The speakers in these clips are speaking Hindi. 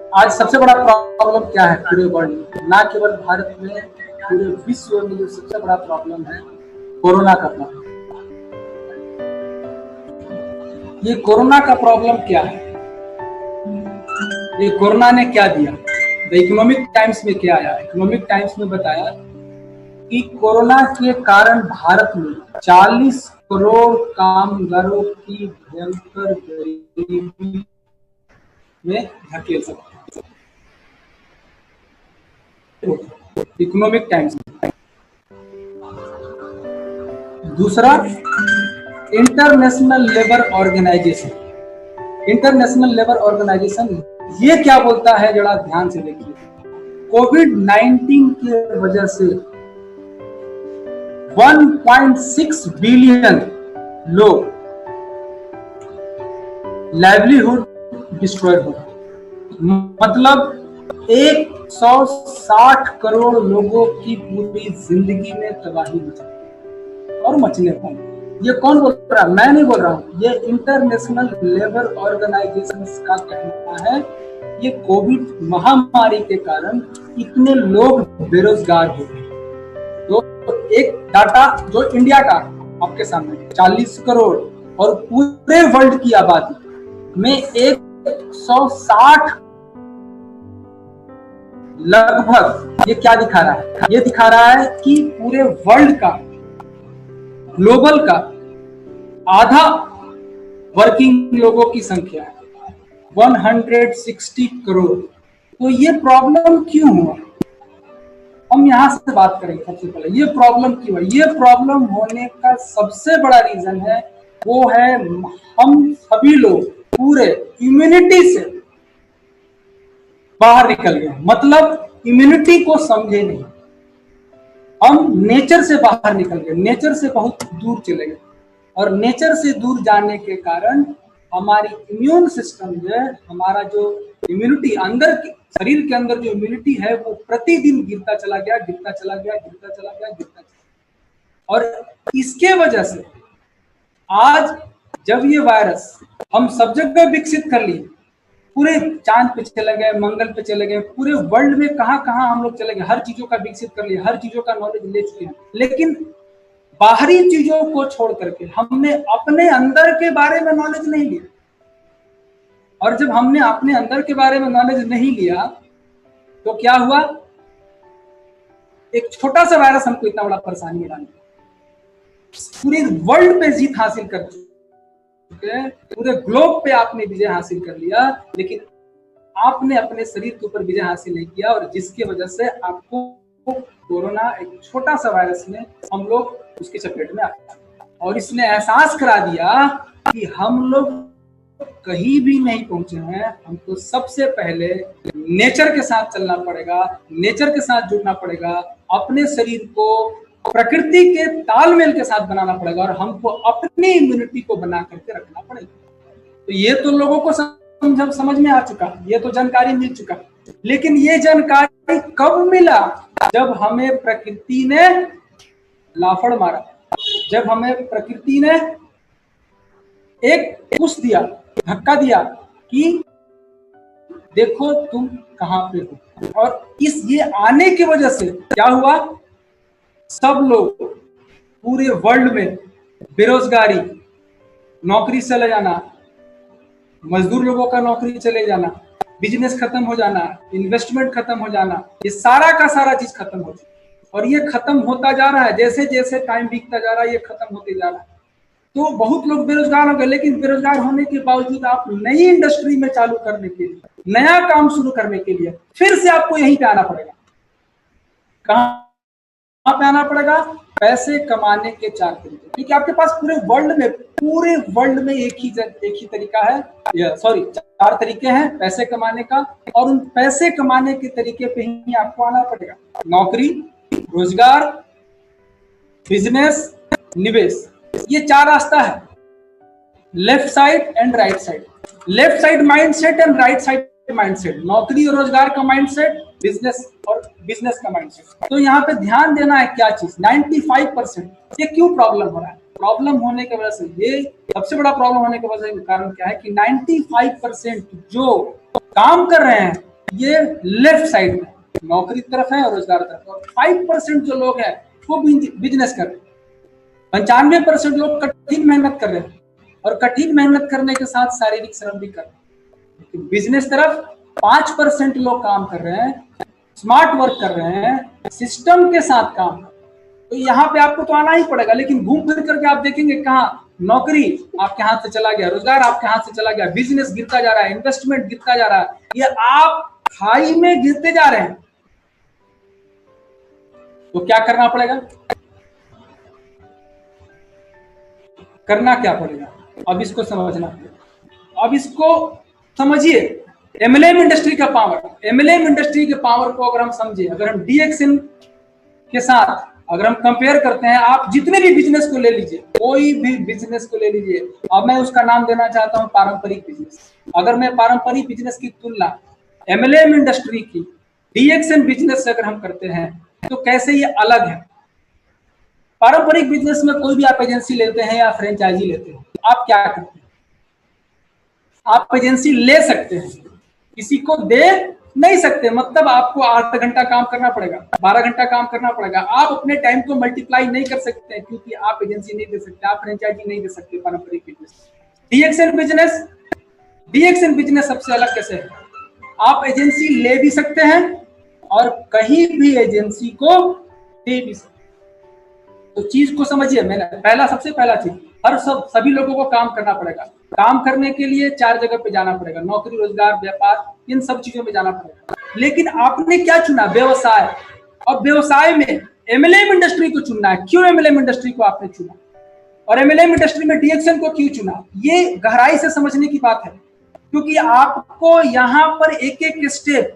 आज सबसे बड़ा प्रॉब्लम क्या है पूरे वर्ल्ड में, ना केवल भारत में, पूरे विश्व में जो सबसे बड़ा प्रॉब्लम है कोरोना का प्रॉब्लम। ये कोरोना का प्रॉब्लम क्या है? ये कोरोना ने क्या दिया? द इकोनॉमिक टाइम्स में क्या आया? इकोनॉमिक टाइम्स में बताया कि कोरोना के कारण भारत में 40 करोड़ कामगारों की भयंकर गरीबी में धकेल सकता है। इकोनॉमिक टाइम्स में। दूसरा, International Labour Organisation. International Labour Organisation ये क्या बोलता है, जरा ध्यान से देखिए। कोविड-19 की वजह से 1.6 बिलियन लोग लाइवलीहुड डिस्ट्रॉय हो, मतलब 160 करोड़ लोगों की पूरी जिंदगी में तबाही मची और मचने पाई। ये कौन बोल रहा है? मैं नहीं बोल रहा हूँ, ये इंटरनेशनल लेबर ऑर्गेनाइजेशन का कहना है। ये कोविड महामारी के कारण इतने लोग बेरोजगार हो गए। तो एक डाटा जो इंडिया का आपके सामने 40 करोड़ और पूरे वर्ल्ड की आबादी में 160 लगभग, ये क्या दिखा रहा है? ये दिखा रहा है कि पूरे वर्ल्ड का, ग्लोबल का आधा वर्किंग लोगों की संख्या है, 160 करोड़। तो ये प्रॉब्लम क्यों हुआ, हम यहां से बात करेंगे। सबसे पहले ये प्रॉब्लम क्यों है? ये प्रॉब्लम होने का सबसे बड़ा रीजन है, वो है हम सभी लोग पूरे इम्यूनिटी से बाहर निकल गए। मतलब इम्यूनिटी को समझे नहीं, हम नेचर से बाहर निकल गए, नेचर से बहुत दूर चले गए। और नेचर से दूर जाने के कारण हमारी इम्यून सिस्टम जो है, हमारा जो इम्यूनिटी अंदर के शरीर के अंदर जो इम्यूनिटी है, वो प्रतिदिन गिरता चला गया, गिरता चला गया, गिरता चला गया, गिरता चला। और इसके वजह से आज जब ये वायरस हम सब जगह विकसित कर लिए, पूरे चांद पे चले गए, मंगल पे चले गए, पूरे वर्ल्ड में कहां कहां हम लोग चले गए, हर चीजों का विकसित कर लिया, हर चीजों का नॉलेज ले चुके हैं, लेकिन बाहरी चीजों को छोड़ करके हमने अपने अंदर के बारे में नॉलेज नहीं लिया। और जब हमने अपने अंदर के बारे में नॉलेज नहीं लिया तो क्या हुआ? एक छोटा सा वायरस हमको इतना बड़ा परेशानी में डाल दिया। पूरे वर्ल्ड पे जीत हासिल कर चुके, पूरे ग्लोब पे आपने विजय हासिल कर लिया, लेकिन आपने अपने शरीर के ऊपर विजय हासिल नहीं किया। और जिसकी वजह से आपको कोरोना, एक छोटा सा वायरस में हम लोग उसकी चपेट में आ गए। और इसने एहसास करा दिया कि हम लोग कहीं भी नहीं पहुंचे हैं, हमको सबसे पहले नेचर के साथ चलना पड़ेगा, नेचर के साथ जुड़ना पड़ेगा, अपने शरीर को प्रकृति के तालमेल के साथ बनाना पड़ेगा, और हमको अपनी इम्यूनिटी को बना करके रखना पड़ेगा। तो ये तो लोगों को समझ में आ चुका, ये तो जानकारी मिल चुका। लेकिन ये जानकारी कब मिला? जब हमें प्रकृति ने लाफड़ मारा, जब हमें प्रकृति ने एक पुश दिया, धक्का दिया कि देखो तुम कहां पे हो। और इस ये आने की वजह से क्या हुआ? सब लोग पूरे वर्ल्ड में बेरोजगारी, नौकरी चले जाना, मजदूर लोगों का नौकरी चले जाना, बिजनेस खत्म हो जाना, इन्वेस्टमेंट खत्म हो जाना, ये सारा का सारा चीज खत्म हो जाए। और ये खत्म होता जा रहा है, जैसे जैसे टाइम बीतता जा रहा है ये खत्म होते जा रहा है। तो बहुत लोग बेरोजगार हो गए, लेकिन बेरोजगार होने के बावजूद आप नई इंडस्ट्री में चालू करने के लिए, नया काम शुरू करने के लिए फिर से आपको यहीं पे आना पड़ेगा। कहां पे आना पड़ेगा? पैसे कमाने के 4 तरीके, क्योंकि आपके पास पूरे वर्ल्ड में एक ही तरीका है, 4 तरीके हैं पैसे कमाने का। और उन पैसे कमाने के तरीके पे ही आपको आना पड़ेगा। नौकरी, रोजगार, बिजनेस, निवेश, ये 4 रास्ता है। Left side and right side, left side mindset and right side mindset, नौकरी और रोजगार का माइंडसेट, बिजनेस का माइंडसेट। तो यहाँ पे ध्यान देना है क्या चीज, 95%। ये क्यों प्रॉब्लम हो रहा है? प्रॉब्लम होने की वजह से, ये सबसे बड़ा प्रॉब्लम होने की वजह से कारण क्या है कि 95% जो काम कर रहे हैं ये लेफ्ट साइड में नौकरी तरफ है और रोजगार तरफ, और 5% जो लोग हैं वो बिजनेस कर रहे हैं। 95% लोग कठिन मेहनत कर रहे हैं और कठिन मेहनत करने के साथ शारीरिक श्रम भी कर रहे हैं। बिजनेस तरफ 5% लोग काम कर रहे हैं, स्मार्ट वर्क कर रहे हैं, सिस्टम के साथ काम कर रहे हैं। तो यहाँ पे आपको तो आना ही पड़ेगा, लेकिन घूम फिर करके आप देखेंगे कहाँ नौकरी आपके हाथ से चला गया, रोजगार आपके हाथ से चला गया, बिजनेस गिरता जा रहा है, इन्वेस्टमेंट गिरता जा रहा है, ये आप खाई में गिरते जा रहे हैं। तो क्या करना पड़ेगा? करना क्या पड़ेगा? अब इसको समझना पड़ेगा। अब इसको समझिए, एमएलएम इंडस्ट्री का पावर, एमएलएम इंडस्ट्री के पावर को अगर हम समझे, अगर हम डीएक्सएन के साथ अगर हम कंपेयर करते हैं, आप जितने भी बिजनेस को ले लीजिए, कोई भी बिजनेस को ले लीजिए, अब मैं उसका नाम देना चाहता हूं पारंपरिक बिजनेस। अगर मैं पारंपरिक बिजनेस की तुलना एमएलएम इंडस्ट्री की डीएक्सएन बिजनेस से अगर हम करते हैं तो कैसे ये अलग है। पारंपरिक बिजनेस में कोई भी आप एजेंसी लेते हैं या फ्रेंचाइजी लेते हैं, आप क्या करते हैं? आप एजेंसी ले सकते हैं, किसी को दे नहीं सकते। मतलब आपको 8 घंटा काम करना पड़ेगा, 12 घंटा काम करना पड़ेगा। आप अपने टाइम को मल्टीप्लाई नहीं कर सकते हैं, क्योंकि आप एजेंसी नहीं दे सकते, आप फ्रेंचाइजी नहीं दे सकते पारंपरिक बिजनेस। डीएक्सएन बिजनेस सबसे अलग कैसे है? आप एजेंसी ले भी सकते हैं और कहीं भी एजेंसी को दे भी सकते। तो चीज को समझिए, मैंने सबसे पहला चीज, सभी लोगों को काम करना पड़ेगा। काम करने के लिए 4 जगह पे जाना पड़ेगा, नौकरी, रोजगार, व्यापार, इन सब चीजों में जाना पड़ेगा। लेकिन आपने क्या चुना? व्यवसाय। और व्यवसाय में एमएलएम इंडस्ट्री को चुनना है। क्यों एमएलएम इंडस्ट्री को आपने चुना और एमएलएम इंडस्ट्री में डीएक्सएन को क्यों चुना? ये गहराई से समझने की बात है, क्योंकि आपको यहाँ पर एक एक स्टेप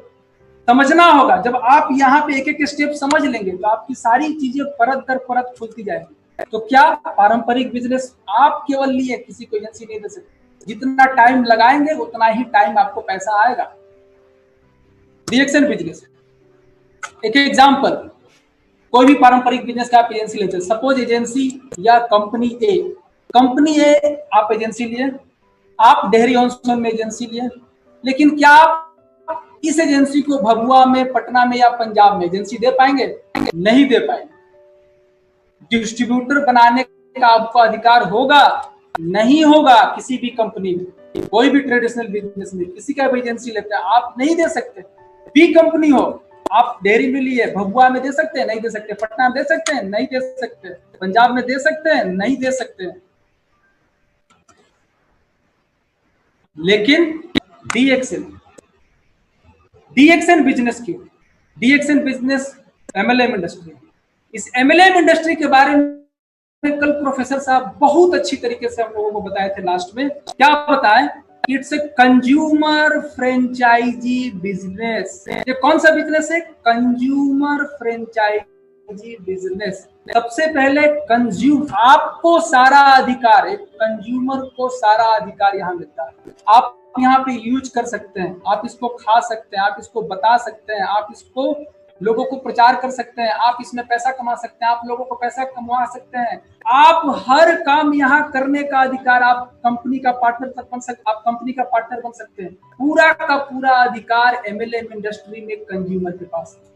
समझना होगा। जब आप यहाँ पे एक एक स्टेप समझ लेंगे तो आपकी सारी चीजें परत दर परत खुलती जाएंगी। तो क्या पारंपरिक बिजनेस आप केवल लिए, किसी को एजेंसी नहीं दे सकते। जितना टाइम लगाएंगे उतना ही टाइम आपको पैसा आएगा। डीएक्सएन बिजनेस, एक एग्जांपल, कोई भी पारंपरिक बिजनेस का आप एजेंसी लेते हैं, सपोज एजेंसी या कंपनी ए आप एजेंसी लिए, आप डेहरी ऑन सोन में एजेंसी लिए, लेकिन क्या आप इस एजेंसी को भभुआ में, पटना में या पंजाब में एजेंसी दे पाएंगे? नहीं दे पाएंगे। डिस्ट्रीब्यूटर बनाने का आपको अधिकार होगा? नहीं होगा। किसी भी कंपनी में, कोई भी ट्रेडिशनल बिजनेस में किसी का भी एजेंसी लेते हैं, आप नहीं दे सकते। बी कंपनी हो, आप डेयरी में लिए, भभुआ में दे सकते हैं? नहीं दे सकते। पटना में दे सकते हैं? नहीं दे सकते। पंजाब में दे सकते हैं? नहीं दे सकते। लेकिन डीएक्सएन बिजनेस की, डीएक्सएन बिजनेस एमएलएम इंडस्ट्री, इस एमएलएम इंडस्ट्री के बारे में कल प्रोफेसर साहब बहुत अच्छी तरीके से हम लोगों को बताए थे। लास्ट में क्या बताएं? It's a consumer franchisee business. ये कौन सा बिजनेस है? Consumer franchisee business. सबसे पहले आपको सारा अधिकार, एक कंज्यूमर को सारा अधिकार यहाँ मिलता है। आप यहाँ पे यूज कर सकते हैं, आप इसको खा सकते हैं, आप इसको बता सकते हैं, आप इसको लोगों को प्रचार कर सकते हैं, आप इसमें पैसा कमा सकते हैं, आप लोगों को पैसा कमा सकते हैं। आप हर काम यहाँ करने का अधिकार, आप कंपनी का पार्टनर तक बन सकते, आप कंपनी का पार्टनर बन सकते हैं। पूरा का पूरा अधिकार एमएलएम इंडस्ट्री में कंज्यूमर के पास है,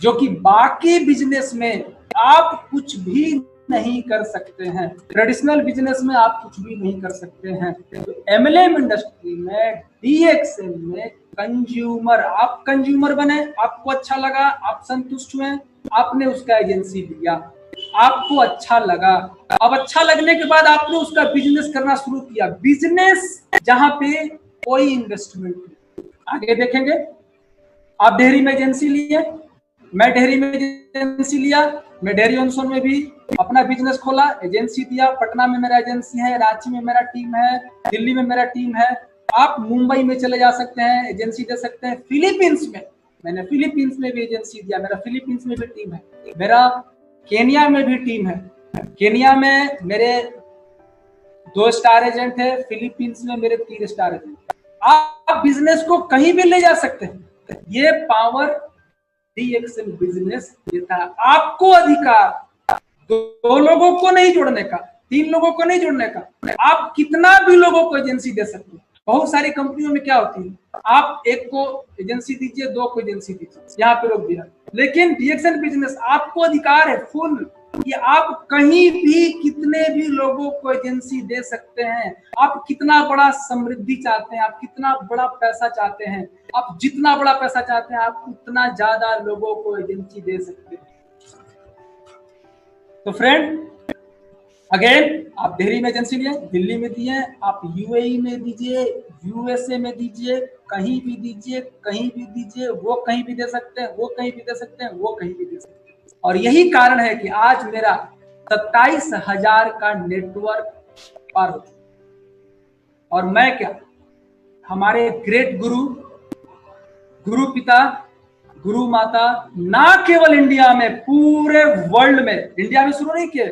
जो कि बाकी बिजनेस में आप कुछ भी नहीं कर सकते हैं। ट्रेडिशनल बिजनेस में आप कुछ भी नहीं कर सकते हैं। तो एमएलएम इंडस्ट्री में, डीएक्सएन में कंज्यूमर, आप कंज्यूमर बने, आपको अच्छा लगा, आप संतुष्ट हुए, आपने उसका एजेंसी लिया, आपको अच्छा लगा। अब अच्छा लगने के बाद आपने उसका बिजनेस करना शुरू किया। बिजनेस जहां पे कोई इन्वेस्टमेंट नहीं। आगे देखेंगे, आप डेहरी में एजेंसी लिए, मैं डेहरी में एजेंसी लिया, मैं डेहरी ऑन सोन में भी अपना बिजनेस खोला, एजेंसी दिया। पटना में मेरा एजेंसी है, रांची में मेरा टीम है, दिल्ली में मेरा टीम है। आप मुंबई में चले जा सकते हैं, एजेंसी दे सकते हैं। फिलीपींस में, मैंने फिलीपींस में भी एजेंसी दिया, मेरा फिलीपींस में भी टीम है, मेरा केनिया में भी टीम है। केनिया में मेरे 2 स्टार एजेंट है, फिलीपींस में मेरे 3 स्टार एजेंट। आप बिजनेस को कहीं भी ले जा सकते हैं। ये पावर डीएक्सएन बिजनेस देता है आपको अधिकार। 2 लोगों को नहीं जोड़ने का, 3 लोगों को नहीं जोड़ने का, आप कितना भी लोगों को एजेंसी दे सकते हैं। बहुत सारी कंपनियों में क्या होती है, आप एक को एजेंसी दीजिए, दो को एजेंसी दीजिए, यहाँ पे रोक दिया। लेकिन डीएक्सएन बिजनेस आपको अधिकार है फुल कि आप कहीं भी कितने भी लोगों को एजेंसी दे सकते हैं। आप कितना बड़ा समृद्धि चाहते हैं, आप कितना बड़ा पैसा चाहते हैं, आप जितना बड़ा पैसा चाहते हैं, आप उतना ज्यादा लोगों को एजेंसी दे सकते हैं। तो फ्रेंड अगेन, आप दिल्ली में एजेंसी लिए, दिल्ली में दिए, आप यूएई में दीजिए, यूएसए में दीजिए, कहीं भी दीजिए, कहीं भी दीजिए, वो कहीं भी दे सकते हैं, वो कहीं भी दे सकते हैं, वो कहीं भी दे सकते हैं। और यही कारण है कि आज मेरा 27,000 का नेटवर्क पार हो चुका। और मैं क्या, हमारे ग्रेट गुरु, गुरु पिता, गुरु माता, ना केवल इंडिया में, पूरे वर्ल्ड में, इंडिया में शुरू नहीं किए,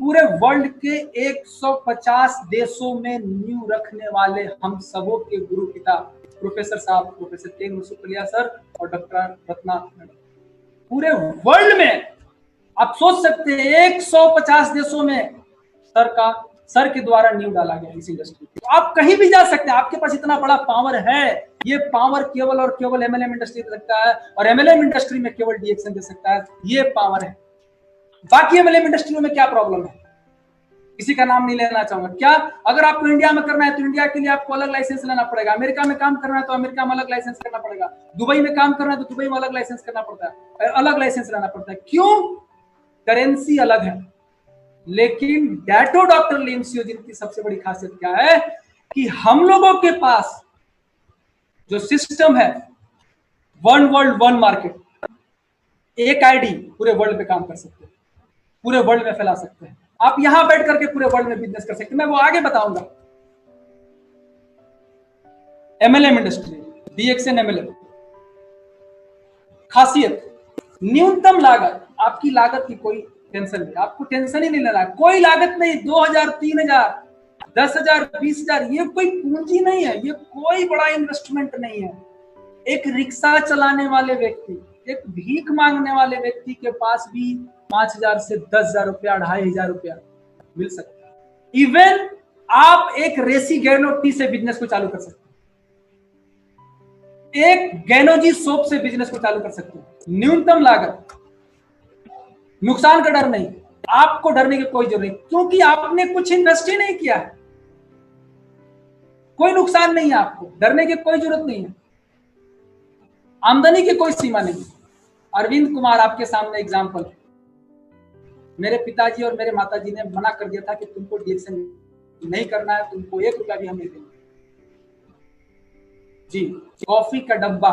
पूरे वर्ल्ड के 150 देशों में नींव रखने वाले हम सबों के गुरु पिता प्रोफेसर साहब, प्रोफेसर के मुसुफलिया सर और डॉक्टर रत्ना मैडम। पूरे वर्ल्ड में आप सोच सकते हैं 150 देशों में सर के द्वारा नींव डाला गया इस इंडस्ट्री। तो आप कहीं भी जा सकते हैं, आपके पास इतना बड़ा पावर है। ये पावर केवल और केवल एमएलएम इंडस्ट्री दे सकता है, और एमएलएम इंडस्ट्री में केवल डीएक्सएन दे सकता है। ये पावर है। बाकी एमएलएम इंडस्ट्रियों में क्या प्रॉब्लम है, किसी का नाम नहीं लेना चाहूंगा। क्या, अगर आपको इंडिया में करना है तो इंडिया के लिए आपको अलग लाइसेंस लेना पड़ेगा, अमेरिका में काम करना है तो अमेरिका में अलग लाइसेंस करना पड़ेगा, दुबई में काम करना है तो दुबई में अलग लाइसेंस करना पड़ता है, अलग लाइसेंस लेना पड़ता है। क्यों? करेंसी अलग है। लेकिन डैटो डॉक्टर लिमसियो जिनकी सबसे बड़ी खासियत क्या है कि हम लोगों के पास जो सिस्टम है, वन वर्ल्ड वन मार्केट, एक आईडी पूरे वर्ल्ड पे काम कर सकते हैं, पूरे वर्ल्ड में फैला सकते हैं। आप यहां बैठ करके पूरे वर्ल्ड में बिजनेस कर सकते हैं। मैं वो आगे बताऊंगा। एमएलएम इंडस्ट्री, डीएक्सएन एमएलएम खासियत, न्यूनतम लागत, आपकी लागत की कोई टेंशन नहीं, आपको टेंशन ही नहीं लेना, कोई लागत नहीं। 2,000, 3,000, 10,000, 20,000, ये कोई पूंजी नहीं है, ये कोई बड़ा इन्वेस्टमेंट नहीं है। एक रिक्शा चलाने वाले व्यक्ति, एक भीख मांगने वाले व्यक्ति के पास भी 5,000 से 10,000 रुपया, 2,500 रुपया मिल सकता है। इवन आप एक रेसी गैनो टी से बिजनेस को चालू कर सकते हैं, एक गैनोजी सोप से बिजनेस को चालू कर सकते हैं। न्यूनतम लागत, नुकसान का डर नहीं, आपको डरने की कोई जरूरत नहीं, क्योंकि आपने कुछ इन्वेस्ट ही नहीं किया है। कोई नुकसान नहीं है, आपको डरने की कोई जरूरत नहीं है। आमदनी की कोई सीमा नहीं। अरविंद कुमार आपके सामने एग्जाम्पल है। मेरे पिताजी और मेरे माताजी ने मना कर दिया था कि तुमको डीएक्सएन नहीं करना है, तुमको 1 रुपया भी हम नहीं देंगे। जी, कॉफी का डब्बा,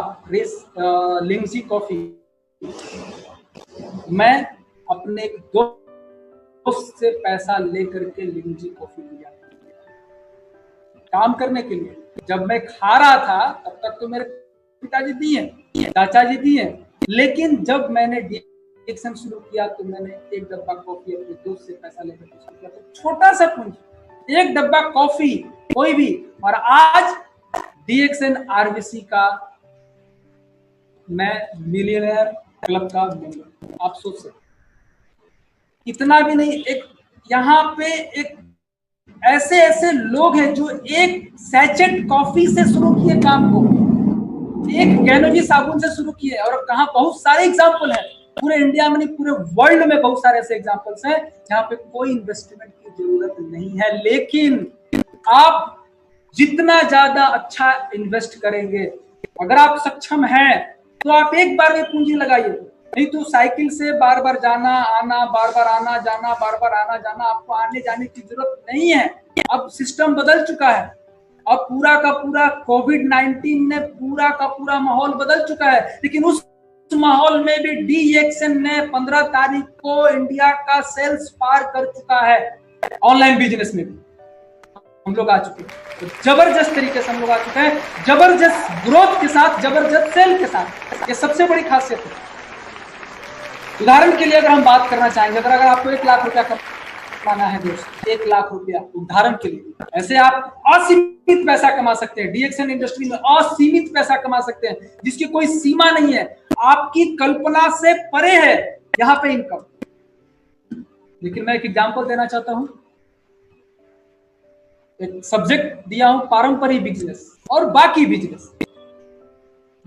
लिंगजी कॉफी, मैं अपने एक दोस्त से पैसा लेकर के लिंगजी कॉफी लिया काम करने के लिए। जब मैं खा रहा था तब तक तो मेरे पिताजी दिए, चाचा जी दिए, लेकिन जब मैंने डीएक्सएन शुरू किया तो मैंने एक डब्बा कॉफी अपने दोस्त से पैसा लेकर शुरू किया। तो छोटा सा पूंजी, एक डब्बा कॉफी कोई भी, और आज डीएक्सएन आरबीसी का मैं मिलियनेयर क्लब का मेंबर। आप सोच सकते, इतना भी नहीं, एक यहाँ पे एक ऐसे ऐसे लोग हैं जो एक सैचेट कॉफी से शुरू किए काम को, एक गैनोजी साबुन से शुरू किए, और कहा बहुत सारे एग्जाम्पल हैं पूरे इंडिया में नहीं, पूरे वर्ल्ड में बहुत सारे ऐसे एग्जाम्पल्स हैं जहां पे कोई इन्वेस्टमेंट की जरूरत नहीं है। लेकिन आप जितना ज्यादा अच्छा इन्वेस्ट करेंगे, अगर आप सक्षम हैं तो आप एक बार में पूंजी लगाइए, नहीं तो साइकिल से बार बार जाना आना, बार बार आना जाना, बार बार आना जाना, आपको आने जाने की जरूरत नहीं है। अब सिस्टम बदल चुका है, अब पूरा का पूरा कोविड-19 ने पूरा का पूरा माहौल बदल चुका है। लेकिन उस माहौल में भी डीएक्सएन ने 15 तारीख को इंडिया का सेल्स पार कर चुका है। ऑनलाइन बिजनेस में भी हम लोग आ चुके हैं, तो जबरदस्त तरीके से हम लोग आ चुके हैं, जबरदस्त ग्रोथ के साथ, जबरदस्त सेल के साथ। ये सबसे बड़ी खासियत है। उदाहरण के लिए अगर हम बात करना चाहेंगे, अगर आपको 1 लाख रुपया कमाना है दोस्त, 1 लाख रुपया उदाहरण के लिए, ऐसे आप असीमित पैसा कमा सकते हैं। डीएक्सएन इंडस्ट्री में असीमित पैसा कमा सकते हैं, जिसकी कोई सीमा नहीं है, आपकी कल्पना से परे है यहाँ पे इनकम। लेकिन मैं एक एग्जांपल देना चाहता हूं, एक सब्जेक्ट दिया हूं, पारंपरिक बिजनेस और बाकी बिजनेस।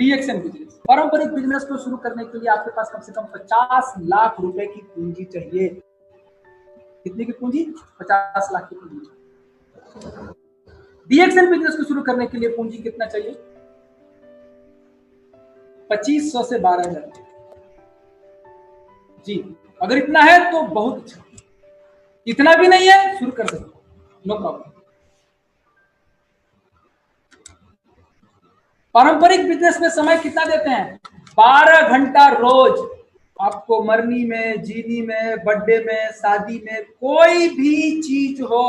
DXN business. पारंपरिक बिजनेस को शुरू करने के लिए आपके पास कम से कम 50 लाख रुपए की पूंजी चाहिए। कितने की पूंजी? 50 लाख की पूंजी। डीएक्सएन बिजनेस को शुरू करने के लिए पूंजी कितना चाहिए? 2500 से 12,000 जी। अगर इतना है तो बहुत अच्छा, इतना भी नहीं है शुरू कर सकते, नो प्रॉब्लम। पारंपरिक बिजनेस में समय कितना देते हैं? 12 घंटा रोज। आपको मरनी में, जीनी में, बर्थडे में, शादी में, कोई भी चीज हो,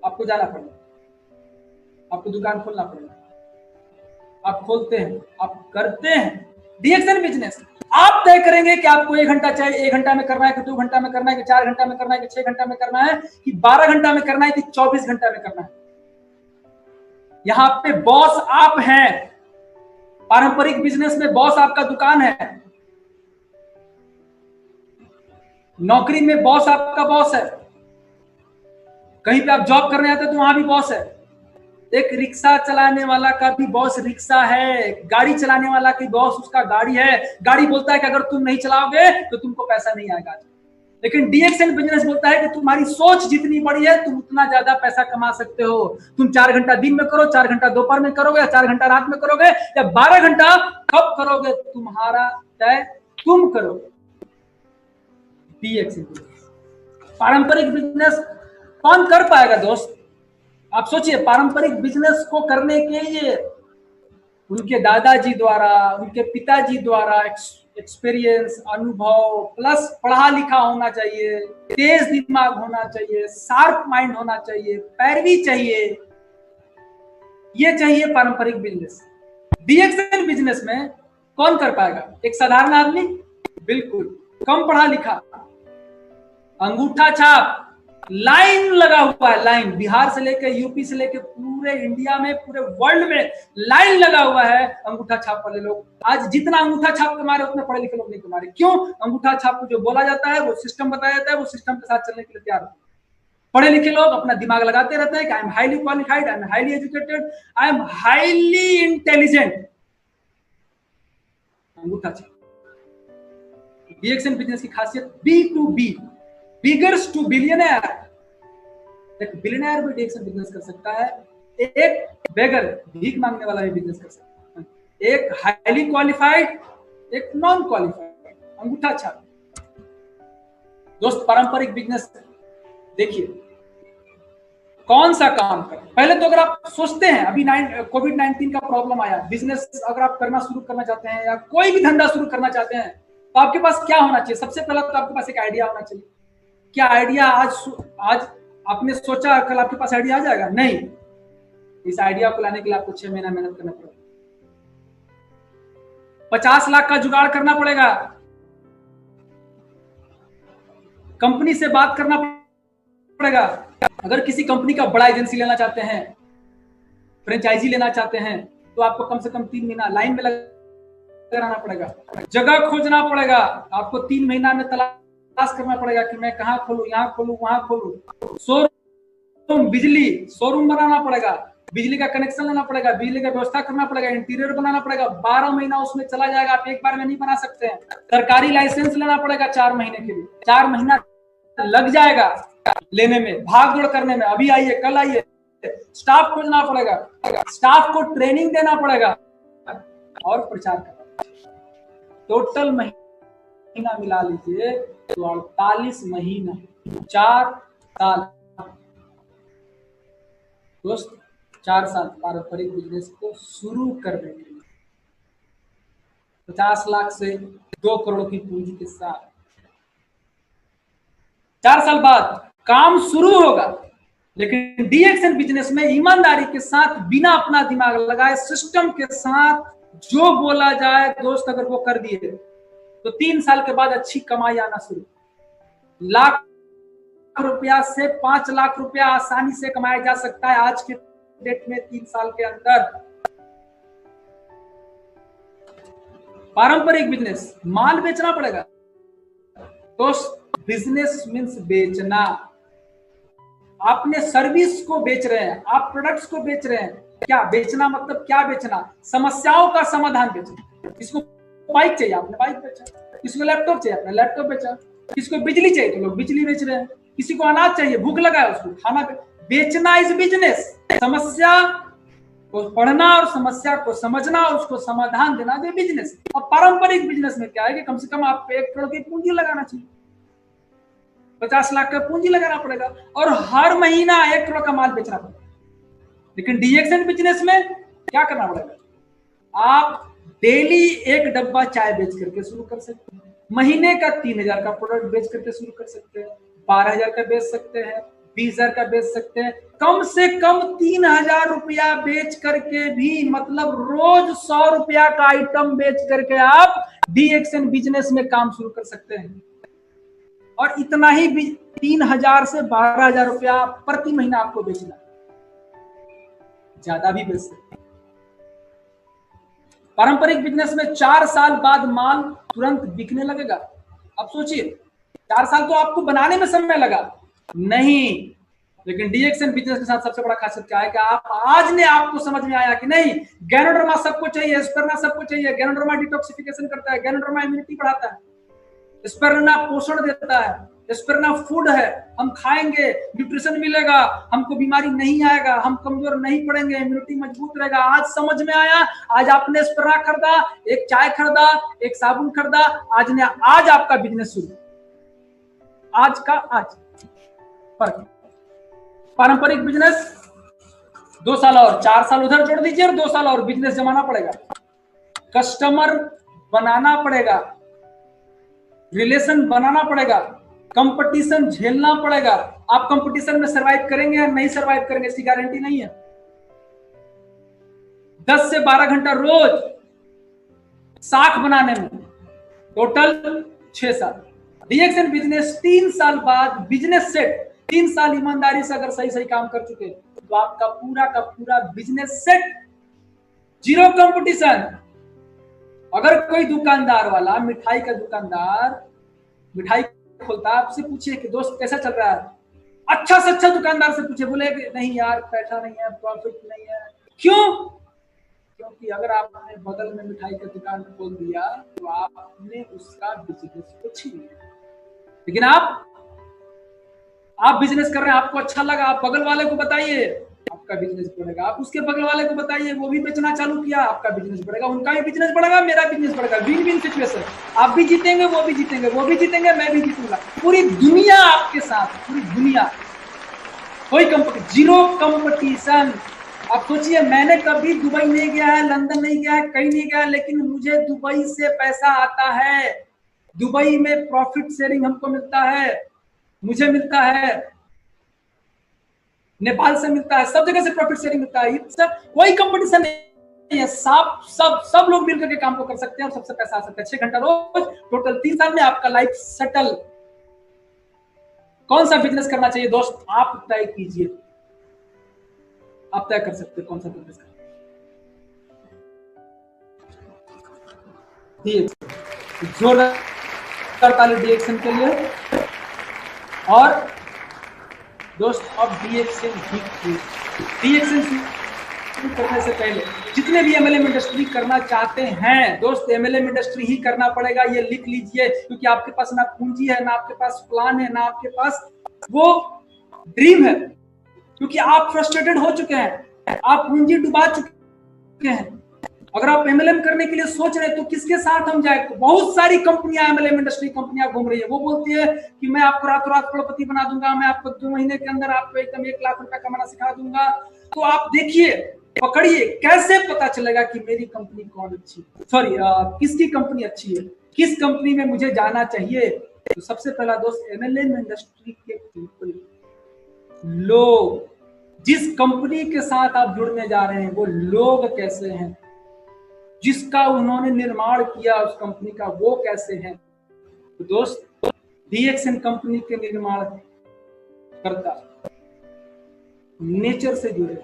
आपको जाना पड़ेगा, आपको दुकान खोलना पड़ेगा, आप खोलते हैं, आप करते हैं। डीएक्सएन बिजनेस आप तय करेंगे कि आपको 1 घंटा चाहिए, 1 घंटा में करना है कि 2 घंटा में करना है कि 4 घंटा में करना है कि 6 घंटा में करना है कि 12 घंटा में करना है कि 24 घंटा में करना है। यहां पे बॉस आप हैं। पारंपरिक बिजनेस में बॉस आपका दुकान है, नौकरी में बॉस आपका बॉस है, कहीं पे आप जॉब करने आते हैं तो वहां भी बॉस है। एक रिक्शा चलाने वाला का भी बॉस रिक्शा है, गाड़ी चलाने वाला की बॉस उसका गाड़ी है। गाड़ी बोलता है कि अगर तुम नहीं चलाओगे तो तुमको पैसा नहीं आएगा। लेकिन डीएक्सएन बिजनेस बोलता है कि तुम्हारी सोच जितनी बड़ी है तुम उतना ज्यादा पैसा कमा सकते हो। तुम 4 घंटा दिन में करो, 4 घंटा दोपहर में करोगे, या 4 घंटा रात में करोगे, या 12 घंटा कब करोगे तुम्हारा तय तुम करोगे। DXN business. पारंपरिक बिजनेस कौन कर पाएगा दोस्त? आप सोचिए, पारंपरिक बिजनेस को करने के लिए उनके दादाजी द्वारा, उनके पिताजी द्वारा एक्सपीरियंस, अनुभव, प्लस पढ़ा लिखा होना चाहिए, तेज दिमाग होना चाहिए, शार्प माइंड होना चाहिए, पैरवी चाहिए, ये चाहिए पारंपरिक बिजनेस। डीएक्सएन बिजनेस में कौन कर पाएगा? एक साधारण आदमी? बिल्कुल। कम पढ़ा लिखा, अंगूठा छाप, लाइन लगा हुआ है, लाइन बिहार से लेकर यूपी से लेकर पूरे इंडिया में, पूरे वर्ल्ड में लाइन लगा हुआ है अंगूठा छाप वाले लोग। आज जितना अंगूठा छाप कमा रहे उतने पढ़े लिखे लोग नहीं कमा रहे। क्यों? अंगूठा छाप को जो बोला जाता है, वो सिस्टम बताया जाता है, वो सिस्टम के साथ चलने के लिए तैयार होते हैं। पढ़े लिखे लोग अपना दिमाग लगाते रहते हैं कि I am highly qualified, I am highly educated, I am highly intelligent. अंगूठा छाप। डीएक्सएन बिजनेस की खासियत B2B, बिगर्स टू बिलियनर। एक बिलियनर भी डीएक्सएन बिजनेस कर सकता है, एक बेगर भीख मांगने वाला भी बिजनेस कर सकता है, एक हाईली क्वालिफाइड, एक नॉन क्वालिफाइड। अंगूठा छाप। दोस्त, पारंपरिक बिजनेस देखिए कौन सा काम कर। पहले तो अगर आप सोचते हैं, अभी कोविड-19 का प्रॉब्लम आया, बिजनेस अगर आप करना शुरू करना चाहते हैं या कोई भी धंधा शुरू करना चाहते हैं तो आपके पास क्या होना चाहिए? सबसे पहले तो आपके पास एक आइडिया होना चाहिए। क्या आइडिया आज आपने सोचा कल आपके पास आइडिया आ जाएगा? नहीं। इस आइडिया को लाने के लिए आपको 6 महीना मेहनत करना पड़ेगा, 50 लाख का जुगाड़ करना पड़ेगा, कंपनी से बात करना पड़ेगा। अगर किसी कंपनी का बड़ा एजेंसी लेना चाहते हैं, फ्रेंचाइजी लेना चाहते हैं, तो आपको कम से कम 3 महीना लाइन में लगाना पड़ेगा, जगह खोजना पड़ेगा, आपको 3 महीना में तलाश करना पड़ेगा कि मैं कहाँ खोलूं, यहाँ खोलूं, वहां खोलूं। शोरूम, बिजली शोरूम बनाना पड़ेगा, बिजली का कनेक्शन लेना पड़ेगा, बिजली का व्यवस्था करना पड़ेगा, इंटीरियर बनाना पड़ेगा। 12 महीना उसमें चला जाएगा, आप एक बार में नहीं बना सकते हैं। सरकारी लाइसेंस लेना पड़ेगा 4 महीने के लिए, 4 महीना लग जाएगा लेने में, भाग दौड़ करने में। अभी आइए, कल आइए, स्टाफ खोजना पड़ेगा, स्टाफ को ट्रेनिंग देना पड़ेगा और प्रचार करना। टोटल महीना मिला लीजिए तो 48 महीना, 4 साल। दोस्त, 4 साल पारंपरिक बिजनेस को शुरू करने के लिए 50 लाख से 2 करोड़ की पूंजी के साथ 4 साल बाद काम शुरू होगा। लेकिन डीएक्सएन बिजनेस में ईमानदारी के साथ, बिना अपना दिमाग लगाए, सिस्टम के साथ जो बोला जाए दोस्त, अगर वो कर दिए तो 3 साल के बाद अच्छी कमाई आना शुरू। लाख रुपया से 5 लाख रुपया आसानी से कमाया जा सकता है आज के डेट में 3 साल के अंदर। पारंपरिक बिजनेस, माल बेचना पड़ेगा दोस्त। बिजनेस मीन्स बेचना। आपने सर्विस को बेच रहे हैं, आप प्रोडक्ट्स को बेच रहे हैं। क्या बेचना मतलब क्या बेचना? समस्याओं का समाधान बेचना। किसको बाइक चाहिए, आपने बाइक बेचा। किसी को लैपटॉप चाहिए, आपने लैपटॉप बेचा। किसी को बिजली चाहिए तो लोग बिजली बेच रहे हैं। किसी को अनाज चाहिए, भूख लगा है उसको खाना बेचना इज बिजनेस। समस्या को पढ़ना और समस्या को समझना और उसको समाधान देना जो बिजनेस। और पारंपरिक बिजनेस में क्या है कि कम से कम आपको 1 करोड़ की पूंजी लगाना चाहिए, 50 लाख का पूंजी लगाना पड़ेगा और हर महीना 1 करोड़ का माल बेचना पड़ेगा। लेकिन डीएक्सएन बिजनेस में क्या करना पड़ेगा? आप डेली 1 डब्बा चाय बेच करके शुरू कर सकते हैं, महीने का 3,000 का प्रोडक्ट बेच करके शुरू कर सकते हैं, 12,000 का बेच सकते हैं, 20,000 का बेच सकते हैं। कम से कम 3,000 रुपया बेच करके भी, मतलब रोज 100 रुपया का आइटम बेच करके आप डीएक्सएन बिजनेस में काम शुरू कर सकते हैं। और इतना ही 3,000 से 12,000 रुपया प्रति महीना आपको बेचना, ज्यादा भी बेच सकते हैं। पारंपरिक बिजनेस में 4 साल बाद माल तुरंत बिकने लगेगा। अब सोचिए, 4 साल तो आपको बनाने में समय लगा नहीं, लेकिन डीएक्सएन बिजनेस के साथ सबसे बड़ा खासियत क्या है कि आप आज ने आपको समझ में आया कि नहीं, गैनोडर्मा सबको चाहिए, स्पिरुलिना सबको चाहिए। गैनोडर्मा डिटॉक्सिफिकेशन करता है, गैनोडर्मा इम्यूनिटी बढ़ाता है, स्पिरुलिना पोषण देता है, स्पिरुलिना फूड है, हम खाएंगे न्यूट्रिशन मिलेगा, हमको बीमारी नहीं आएगा, हम कमजोर नहीं पड़ेंगे, इम्यूनिटी मजबूत रहेगा। आज समझ में आया, आज आपने स्पिरुलिना खरीदा, एक चाय खरीदा, एक साबुन खरीदा, आज आपका बिजनेस शुरू। आज का आज फर्क। पारंपरिक बिजनेस 2 साल और 4 साल उधर जोड़ दीजिए और 2 साल और बिजनेस जमाना पड़ेगा, कस्टमर बनाना पड़ेगा, रिलेशन बनाना पड़ेगा, कंपटीशन झेलना पड़ेगा। आप कंपटीशन में सरवाइव करेंगे या नहीं सरवाइव करेंगे इसकी गारंटी नहीं है। 10 से 12 घंटा रोज साख बनाने में, टोटल 6 साल। डीएक्सएन बिजनेस 3 साल बाद बिजनेस सेट, 3 साल ईमानदारी से अगर सही काम कर चुके तो आपका पूरा का पूरा बिजनेस सेट, जीरो कंपटीशन। अगर कोई दुकानदार वाला, मिठाई का दुकानदार मिठाई खोलता है, आपसे पूछिए कि दोस्त कैसा चल रहा है, अच्छा से अच्छा दुकानदार से पूछे, बोले कि नहीं यार पैसा नहीं है, प्रॉफिट नहीं है। क्यों? क्योंकि अगर आपने बगल में मिठाई का दुकान खोल दिया तो आपने उसका बिजनेस को छीन लिया। लेकिन आप बिजनेस कर रहे हैं, आपको अच्छा लगा, आप बगल वाले को बताइए, आपका बिजनेस बढ़ेगा। आप उसके बगल वाले को बताइए, वो भी बेचना चालू किया, आपका बिजनेस बढ़ेगा, उनका भी बिजनेस बढ़ेगा, मेरा बिजनेस बढ़ेगा। Win win situation. आप भी जीतेंगे, वो भी जीतेंगे, वो भी जीतेंगे, मैं भी जीतूंगा। पूरी दुनिया आपके साथ, पूरी दुनिया, कोई जीरो कंपटीशन। आप सोचिए, मैंने कभी दुबई नहीं गया है, लंदन नहीं गया है, कहीं नहीं गया, लेकिन मुझे दुबई से पैसा आता है। दुबई में प्रॉफिट शेयरिंग हमको मिलता है, मुझे मिलता है, नेपाल से मिलता है, सब जगह से प्रॉफिट शेयरिंग मिलता है। सब कोई कंपटीशन नहीं है, सब लोग मिलकर के काम को कर सकते हैं और सबसे पैसा आ सकता है। 6 घंटा रोज, टोटल 3 साल में आपका लाइफ सेटल। कौन सा बिजनेस करना चाहिए दोस्त? आप तय कीजिए, आप तय कर सकते हैं कौन सा बिजनेस करना। जोरदार ताली डीएक्सएन के लिए। और दोस्त, अब डीएक्सएन करने से पहले जितने भी एमएलएम इंडस्ट्री करना चाहते हैं दोस्त, एमएलएम इंडस्ट्री ही करना पड़ेगा, ये लिख लीजिए। क्योंकि आपके पास ना पूंजी है, ना आपके पास प्लान है, ना आपके पास वो ड्रीम है, क्योंकि आप फ्रस्ट्रेटेड हो चुके हैं, आप पूंजी डुबा चुके हैं। अगर आप एमएलएम करने के लिए सोच रहे हैं तो किसके साथ हम जाए? बहुत सारी कंपनियां, एमएलएम इंडस्ट्री कंपनियां घूम रही है। वो बोलती है कि मैं आपको रातों रात करोड़पति बना दूंगा, मैं आपको 2 महीने के अंदर आपको एकदम 1 लाख रुपया कमाना सिखा दूंगा। तो आप देखिए, पकड़िए, कैसे पता चलेगा कि मेरी कंपनी कौन अच्छी, सॉरी किसकी कंपनी अच्छी है, किस कंपनी में मुझे जाना चाहिए? तो सबसे पहला दोस्त, एमएलएम इंडस्ट्री के पीपल, लोग, जिस कंपनी के साथ आप जुड़ने जा रहे हैं वो लोग कैसे हैं, जिसका उन्होंने निर्माण किया उस कंपनी का, वो कैसे हैं। तो दोस्त, डीएक्सएन कंपनी के निर्माण करता नेचर से जुड़े,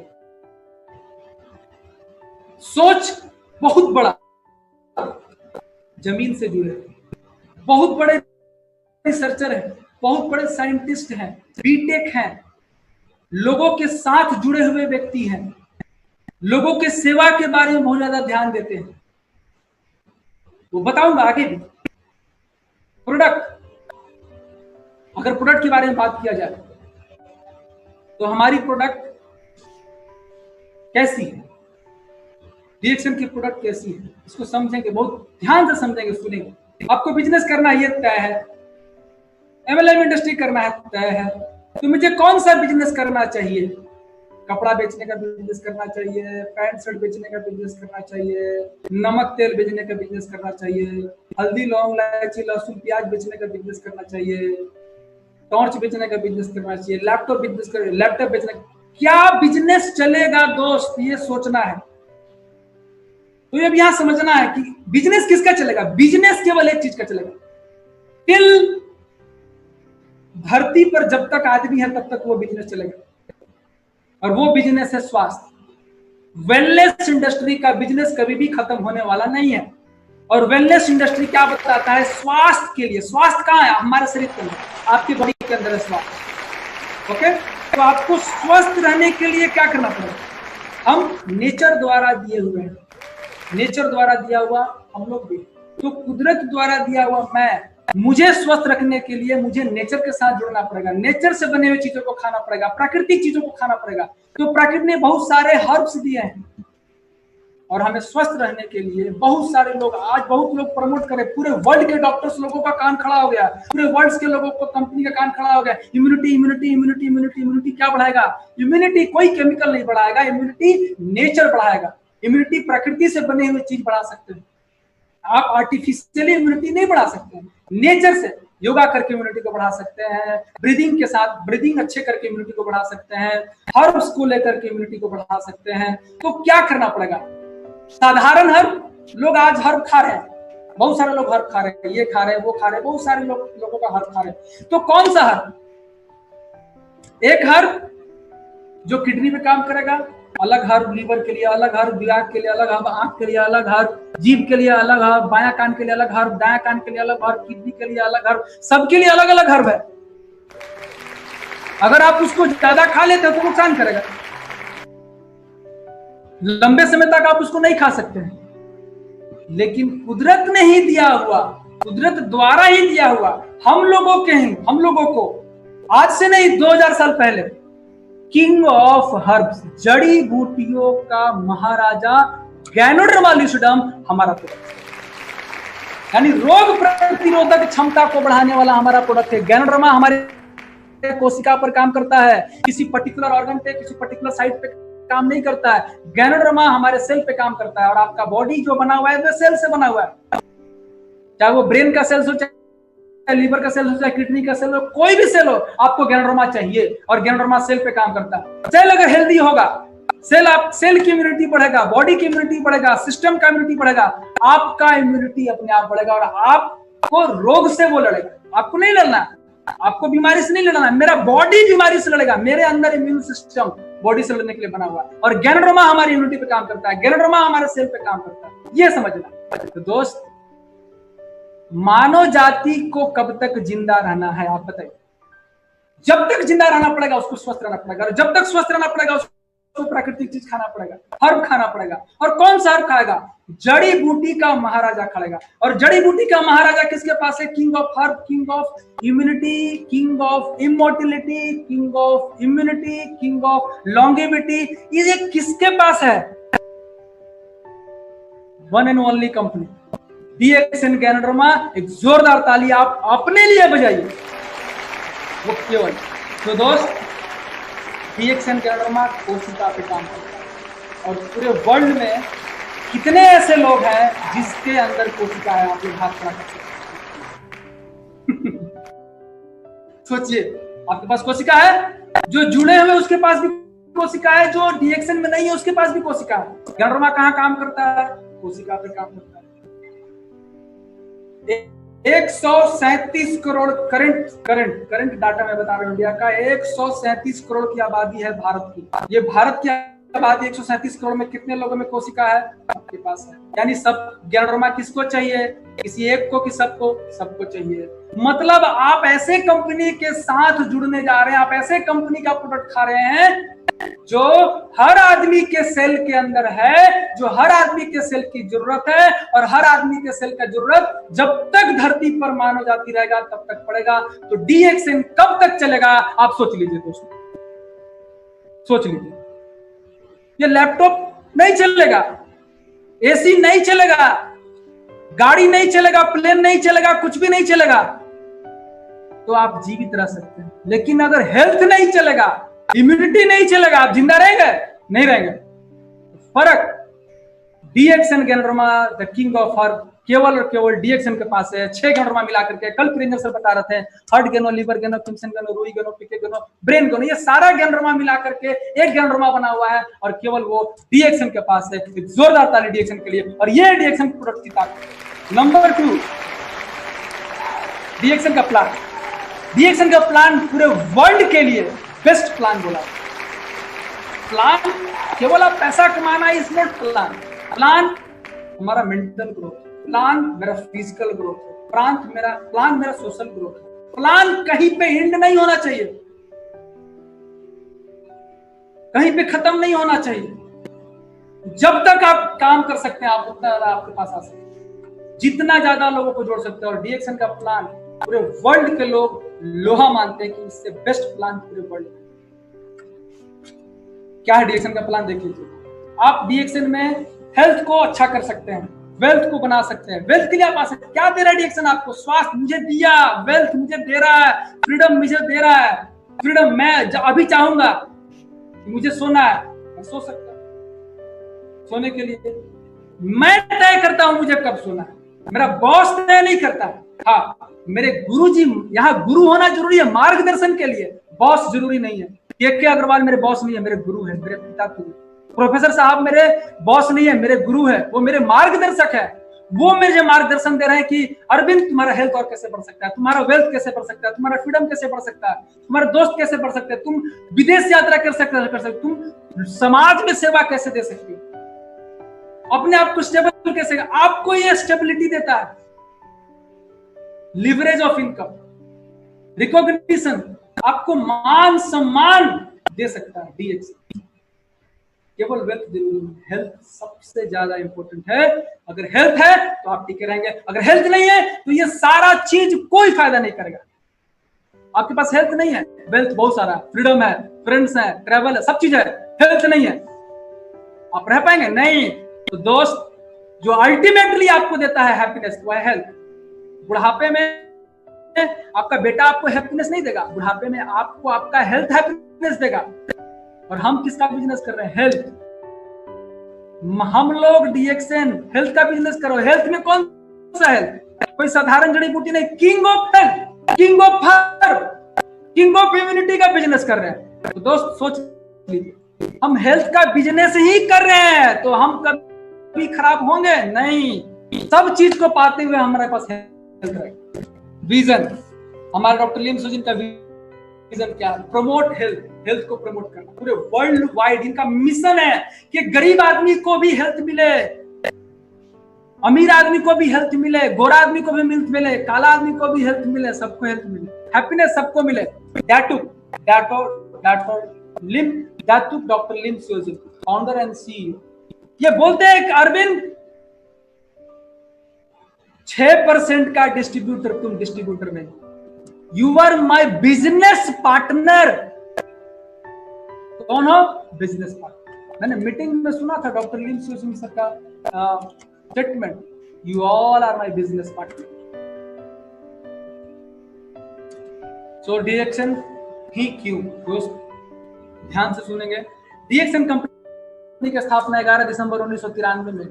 सोच बहुत बड़ा, जमीन से जुड़े, बहुत बड़े रिसर्चर हैं, बहुत बड़े साइंटिस्ट हैं, बीटेक हैं, लोगों के साथ जुड़े हुए व्यक्ति हैं, लोगों के सेवा के बारे में बहुत ज्यादा ध्यान देते हैं। वो बताऊंगा आगे भी। प्रोडक्ट, अगर प्रोडक्ट के बारे में बात किया जाए तो हमारी प्रोडक्ट कैसी है, डीएक्सएन की प्रोडक्ट कैसी है, इसको समझेंगे, बहुत ध्यान से समझेंगे, सुनेंगे। आपको बिजनेस करना ये तय है, एमएलएम इंडस्ट्री करना है तय है, तो मुझे कौन सा बिजनेस करना चाहिए? कपड़ा बेचने का बिजनेस करना चाहिए, पैंट शर्ट बेचने का बिजनेस करना चाहिए, नमक तेल बेचने का बिजनेस करना चाहिए, हल्दी लौंग इलायची लहसुन प्याज बेचने का बिजनेस करना चाहिए, टॉर्च बेचने का बिजनेस करना चाहिए, लैपटॉप बेचने, क्या बिजनेस चलेगा दोस्त, ये सोचना है। तो ये अब यहां समझना है कि बिजनेस किसका चलेगा। बिजनेस केवल एक चीज का चलेगा। टिल धरती पर जब तक आदमी है तब तक वो बिजनेस चलेगा, और वो बिजनेस है स्वास्थ्य। वेलनेस इंडस्ट्री का बिजनेस कभी भी खत्म होने वाला नहीं है। और वेलनेस इंडस्ट्री क्या बताता है? स्वास्थ्य के लिए। स्वास्थ्य कहाँ है? हमारे शरीर के अंदर, आपकी बॉडी के अंदर है स्वास्थ्य। ओके, तो आपको स्वस्थ रहने के लिए क्या करना पड़ेगा? हम नेचर द्वारा दिए हुए हैं, नेचर द्वारा दिया हुआ हम लोग भी, तो कुदरत द्वारा दिया हुआ मुझे स्वस्थ रखने के लिए मुझे नेचर के साथ जुड़ना पड़ेगा, नेचर से बने हुए चीजों को खाना पड़ेगा, प्राकृतिक चीजों को खाना पड़ेगा। तो प्रकृति ने बहुत सारे हर्ब्स दिए हैं, और हमें स्वस्थ रहने के लिए बहुत सारे लोग, आज बहुत लोग प्रमोट करें, पूरे वर्ल्ड के डॉक्टर्स लोगों का कान खड़ा हो गया, पूरे वर्ल्ड के लोगों को कंपनी का कान खड़ा हो गया। Immunity immunity immunity immunity immunity क्या बढ़ाएगा? इम्यूनिटी कोई केमिकल नहीं बढ़ाएगा, इम्यूनिटी नेचर बढ़ाएगा। इम्यूनिटी प्रकृति से बने हुए चीज बढ़ा सकते हैं, आप आर्टिफिशियली इम्यूनिटी नहीं बढ़ा सकते हैं। नेचर से योगा करके इम्यूनिटी को बढ़ा सकते हैं, ब्रीदिंग के साथ, ब्रीदिंग अच्छे करके इम्यूनिटी को बढ़ा सकते हैं, हर्ब्स को लेकर के इम्यूनिटी को बढ़ा सकते हैं। तो क्या करना पड़ेगा? साधारण हर्ब, लोग आज हर्ब खा रहे हैं, बहुत सारे लोग हर्ब खा रहे हैं, ये खा रहे हैं, वो खा रहे हैं, बहुत सारे लोगों का हर्ब खा रहे हैं। तो कौन सा हर्ब? एक हर्ब जो किडनी पे काम करेगा, अलग हर्ब लीवर के लिए, अलग हर्ब दिमाग के लिए, अलग हर्ब आंख के लिए, अलग हर्ब जीभ के लिए, अलग हर्ब बायां कान के लिए, अलग हर्ब दायां कान के लिए, अलग हर्ब किडनी के लिए, अलग हर्ब, सबके लिए अलग अलग हर्ब है। अगर आप उसको ज्यादा खा लेते हो तो नुकसान करेगा, लंबे समय तक आप उसको नहीं खा सकते हैं। लेकिन कुदरत ने ही दिया हुआ, कुदरत द्वारा ही दिया हुआ, हम लोगों को आज से नहीं 2000 साल पहले, किंग ऑफ हर्ब्स, जड़ी बूटियों का महाराजा गैनोडर्मा लुसिडम हमारा प्रोडक्ट, यानी रोग प्रतिरोधक क्षमता को बढ़ाने वाला हमारा प्रोडक्ट है। गैनोडर्मा हमारे कोशिका पर काम करता है, किसी पर्टिकुलर ऑर्गन पे, किसी पर्टिकुलर साइट पे काम नहीं करता है। गैनोडर्मा हमारे सेल पे काम करता है, और आपका बॉडी जो बना हुआ है वो सेल से बना हुआ है, चाहे वो ब्रेन का सेल हो, चाहे लीवर का सेल हो, चाहे किडनी का सेल हो, कोई भी सेल हो, आपको गैनोडर्मा चाहिए, और गैनोडर्मा सेल पे काम करता है। सेल अगर हेल्दी होगा, सेल की इम्यूनिटी बढ़ेगा, बॉडी की इम्यूनिटी बढ़ेगा, सिस्टम का इम्यूनिटी बढ़ेगा, आपका इम्यूनिटी अपने आप बढ़ेगा, और आपको रोग से वो लड़ेगा। आपको नहीं लड़ना, आपको बीमारी से नहीं लड़ना, मेरा बॉडी बीमारी से लड़ेगा, मेरे अंदर इम्यून सिस्टम बॉडी से लड़ने के लिए बना हुआ है, और गैनोडर्मा हमारी इम्यूनिटी पे काम करता है, गैनोडर्मा हमारे सेल पे काम करता है, ये समझना। तो दोस्त, मानव जाति को कब तक जिंदा रहना है आप बताइए? जब तक जिंदा रहना पड़ेगा उसको स्वस्थ रहना पड़ेगा, और जब तक स्वस्थ रहना पड़ेगा उसको प्राकृतिक चीज खाना पड़ेगा, हर्ब खाना पड़ेगा। और कौन सा हर्ब खाएगा? जड़ी बूटी का महाराजा खाएगा। और जड़ी बूटी का महाराजा किसके पास है? King of herb, king of immunity, king of immortality, king of immunity, king of longevity, ये किसके पास है? One and only company DXN ganoderma. एक जोरदार ताली आप अपने लिए बजाइए, वो केवल। तो दोस्त, डीएक्सएन गैनोडर्मा कोशिका पे काम करता है, और पूरे वर्ल्ड में कितने ऐसे लोग हैं जिसके अंदर कोशिका है? आप लोग हाथ खड़ा कर सकते हैं। सोचिए, आपके पास कोशिका है, जो जुड़े हुए उसके पास भी कोशिका है, जो डीएक्सएन में नहीं है उसके पास भी कोशिका है। गैनोडर्मा कहाँ काम करता है? कोशिका पे काम करता है। 137 करोड़ करंट डाटा में बता रहा हूं इंडिया का, 137 करोड़ की आबादी है भारत की। ये भारत की आबादी 137 करोड़ में कितने लोगों में कोशिका है? आपके पास है। यानी सब गैनोडर्मा किसको चाहिए? किसी एक को कि सबको? सबको चाहिए। मतलब आप ऐसे कंपनी के साथ जुड़ने जा रहे हैं, आप ऐसे कंपनी का प्रोडक्ट खा रहे हैं जो हर आदमी के सेल के अंदर है, जो हर आदमी के सेल की जरूरत है, और हर आदमी के सेल का जरूरत जब तक धरती पर मानव जाति रहेगा तब तक पड़ेगा। तो DXN कब तक चलेगा आप सोच लीजिए दोस्तों, सोच लीजिए। ये लैपटॉप नहीं चलेगा, AC नहीं चलेगा, गाड़ी नहीं चलेगा, प्लेन नहीं चलेगा, कुछ भी नहीं चलेगा, तो आप जीवित रह सकते हैं। लेकिन अगर हेल्थ नहीं चलेगा, इम्यूनिटी नहीं चलेगा, आप जिंदा रहेंगे? नहीं रहेंगे। फर्क DXN ganoderma the king of herb केवल और केवल DXN के पास है। 6 गैनोडर्मा मिला करके, कल प्रिंजर सर बता रहे थे, हार्ट गैनो, लिवर गैनो, क्रिम्सन गैनो, रूई गैनो, पिके गैनो, ब्रेन गैनो, ये सारा गैनोडर्मा मिला करके एक गैनोडर्मा बना हुआ है, और केवल वो DXN के पास है। एक जोरदार ताली DXN के लिए। और ये DXN प्रोडक्ट की ताकत। नंबर 2, DXN का प्लान। DXN का प्लान पूरे वर्ल्ड के लिए बेस्ट प्लान बोला। प्लान केवल आप पैसा कमाना इज नॉट प्लान। प्लान हमारा मेंटल ग्रोथ, प्लान मेरा फिजिकल ग्रोथ है, प्लान मेरा सोशल ग्रोथ है। प्लान कहीं पे एंड नहीं होना चाहिए, कहीं पे खत्म नहीं होना चाहिए। जब तक आप काम कर सकते हैं, आप उतना ज्यादा आपके पास आ सकते हैं, जितना ज्यादा लोगों को जोड़ सकते हैं। और DXN का प्लान पूरे वर्ल्ड के लोग लोहा मानते हैं कि इससे बेस्ट प्लान पूरे वर्ल्ड में। क्या है DXN का प्लान? देख लीजिए। आप DXN में हेल्थ को अच्छा कर सकते हैं, वेल्थ को बना सकते हैं। वेल्थ के लिए आप आ सकते हैं। क्या दे रहा है DXN आपको? स्वास्थ्य मुझे दिया, वेल्थ मुझे दे रहा है, फ्रीडम मुझे दे रहा है। फ्रीडम मैं अभी चाहूंगा मुझे सोना है, मैं सो सकता हूं। सोने के लिए मैं तय करता हूं मुझे कब सोना है, मेरा बॉस तय नहीं करता। हाँ, मेरे गुरुजी, यहाँ गुरु होना जरूरी है मार्गदर्शन के लिए, बॉस जरूरी नहीं है। के अग्रवाल मेरे बॉस नहीं है, मेरे गुरु है, मेरे पिता गुरु। प्रोफेसर साहब मेरे बॉस नहीं है, मेरे गुरु है, वो मेरे मार्गदर्शक है। वो मुझे मार्गदर्शन दे रहे हैं कि अरविंद तुम्हारा हेल्थ और कैसे बढ़ सकता है, तुम्हारा वेल्थ कैसे बढ़ सकता है, तुम्हारा फ्रीडम कैसे बढ़ सकता है, तुम्हारे दोस्त कैसे बढ़ सकते हैं, तुम विदेश यात्रा कर सकते, तुम समाज में सेवा कैसे दे सकते हो, अपने आप को स्टेबल कैसे। आपको ये स्टेबिलिटी देता है। लिवरेज ऑफ इनकम, रिकॉग्निशन, आपको मान सम्मान दे सकता है DXN। केवल वेल्थ जरूरी नहीं, हेल्थ सबसे ज्यादा इंपॉर्टेंट है। अगर हेल्थ है तो आप टिके रहेंगे, अगर हेल्थ नहीं है तो ये सारा चीज कोई फायदा नहीं करेगा। आपके पास हेल्थ नहीं है, वेल्थ बहुत सारा, फ्रीडम है, फ्रेंड्स है, ट्रैवल है, सब चीज है, हेल्थ नहीं है, आप रह पाएंगे? नहीं। तो दोस्त, जो अल्टीमेटली आपको देता है हैप्पीनेस वो है हेल्थ। बुढ़ापे में आपका बेटा आपको हैप्पीनेस नहीं देगा, बुढ़ापे में आपको आपका हेल्थ हैप्पीनेस देगा। और हम किसका बिजनेस कर रहे हैं? हेल्थ। हम लोग DXN हेल्थ का बिजनेस करो। हेल्थ में कौन सा हेल्थ? कोई साधारण जड़ी बूटी नहीं, king of health, king of herb, king of immunity का बिजनेस कर रहे हैं। तो दोस्त सोच लीजिए, हम हेल्थ का बिजनेस ही कर रहे हैं तो हम कभी खराब होंगे नहीं। सब चीज को पाते हुए हमारे पास हेल्थ है। विजन, हमारे डॉक्टर लिम सुजिन का विजन क्या है? प्रमोट हेल्थ, हेल्थ को प्रमोट करना पूरे वर्ल्ड वाइड। इनका मिशन है कि गरीब आदमी को भी हेल्थ मिले, अमीर आदमी को भी हेल्थ मिले, गोरा आदमी को भी हेल्थ मिले, काला आदमी को भी हेल्थ मिले, सबको हेल्थ मिले, हैप्पीनेस सबको मिले। Doctor Lim Sujin, founder and CEO, ये बोलते हैं कि अरविंद 6% का डिस्ट्रीब्यूटर, तुम डिस्ट्रीब्यूटर नहीं, you are my business partner. कौन हो? Business partner. मैंने मीटिंग में सुना था डॉक्टर लिम सुजिन सर का statement, you all are my business partner. So DXN ही क्यों? दोस्त ध्यान से सुनेंगे। DXN कंपनी की स्थापना 11 दिसंबर 1993 में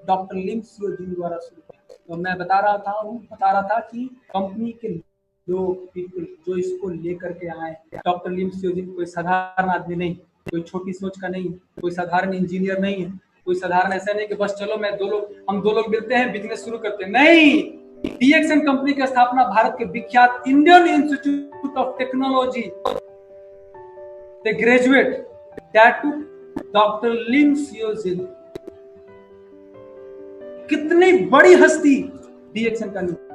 डॉक्टर लिम सुजिन द्वारा शुरू। तो मैं बता रहा था कि कंपनी के लोग, पीपल जो इसको लेकर के आए, डॉक्टर लिम सुजिन कोई साधारण आदमी नहीं, कोई छोटी सोच का नहीं, कोई साधारण इंजीनियर नहीं है, कोई साधारण ऐसा नहीं कि बस चलो हम दो लोग मिलते हैं बिजनेस शुरू करते हैं। नहीं, DXN कंपनी की स्थापना भारत के विख्यात Indian institute of technology, the graduate, doctor Lim Siow Jin, कितनी बड़ी हस्ती डीएक्सएन का निकला।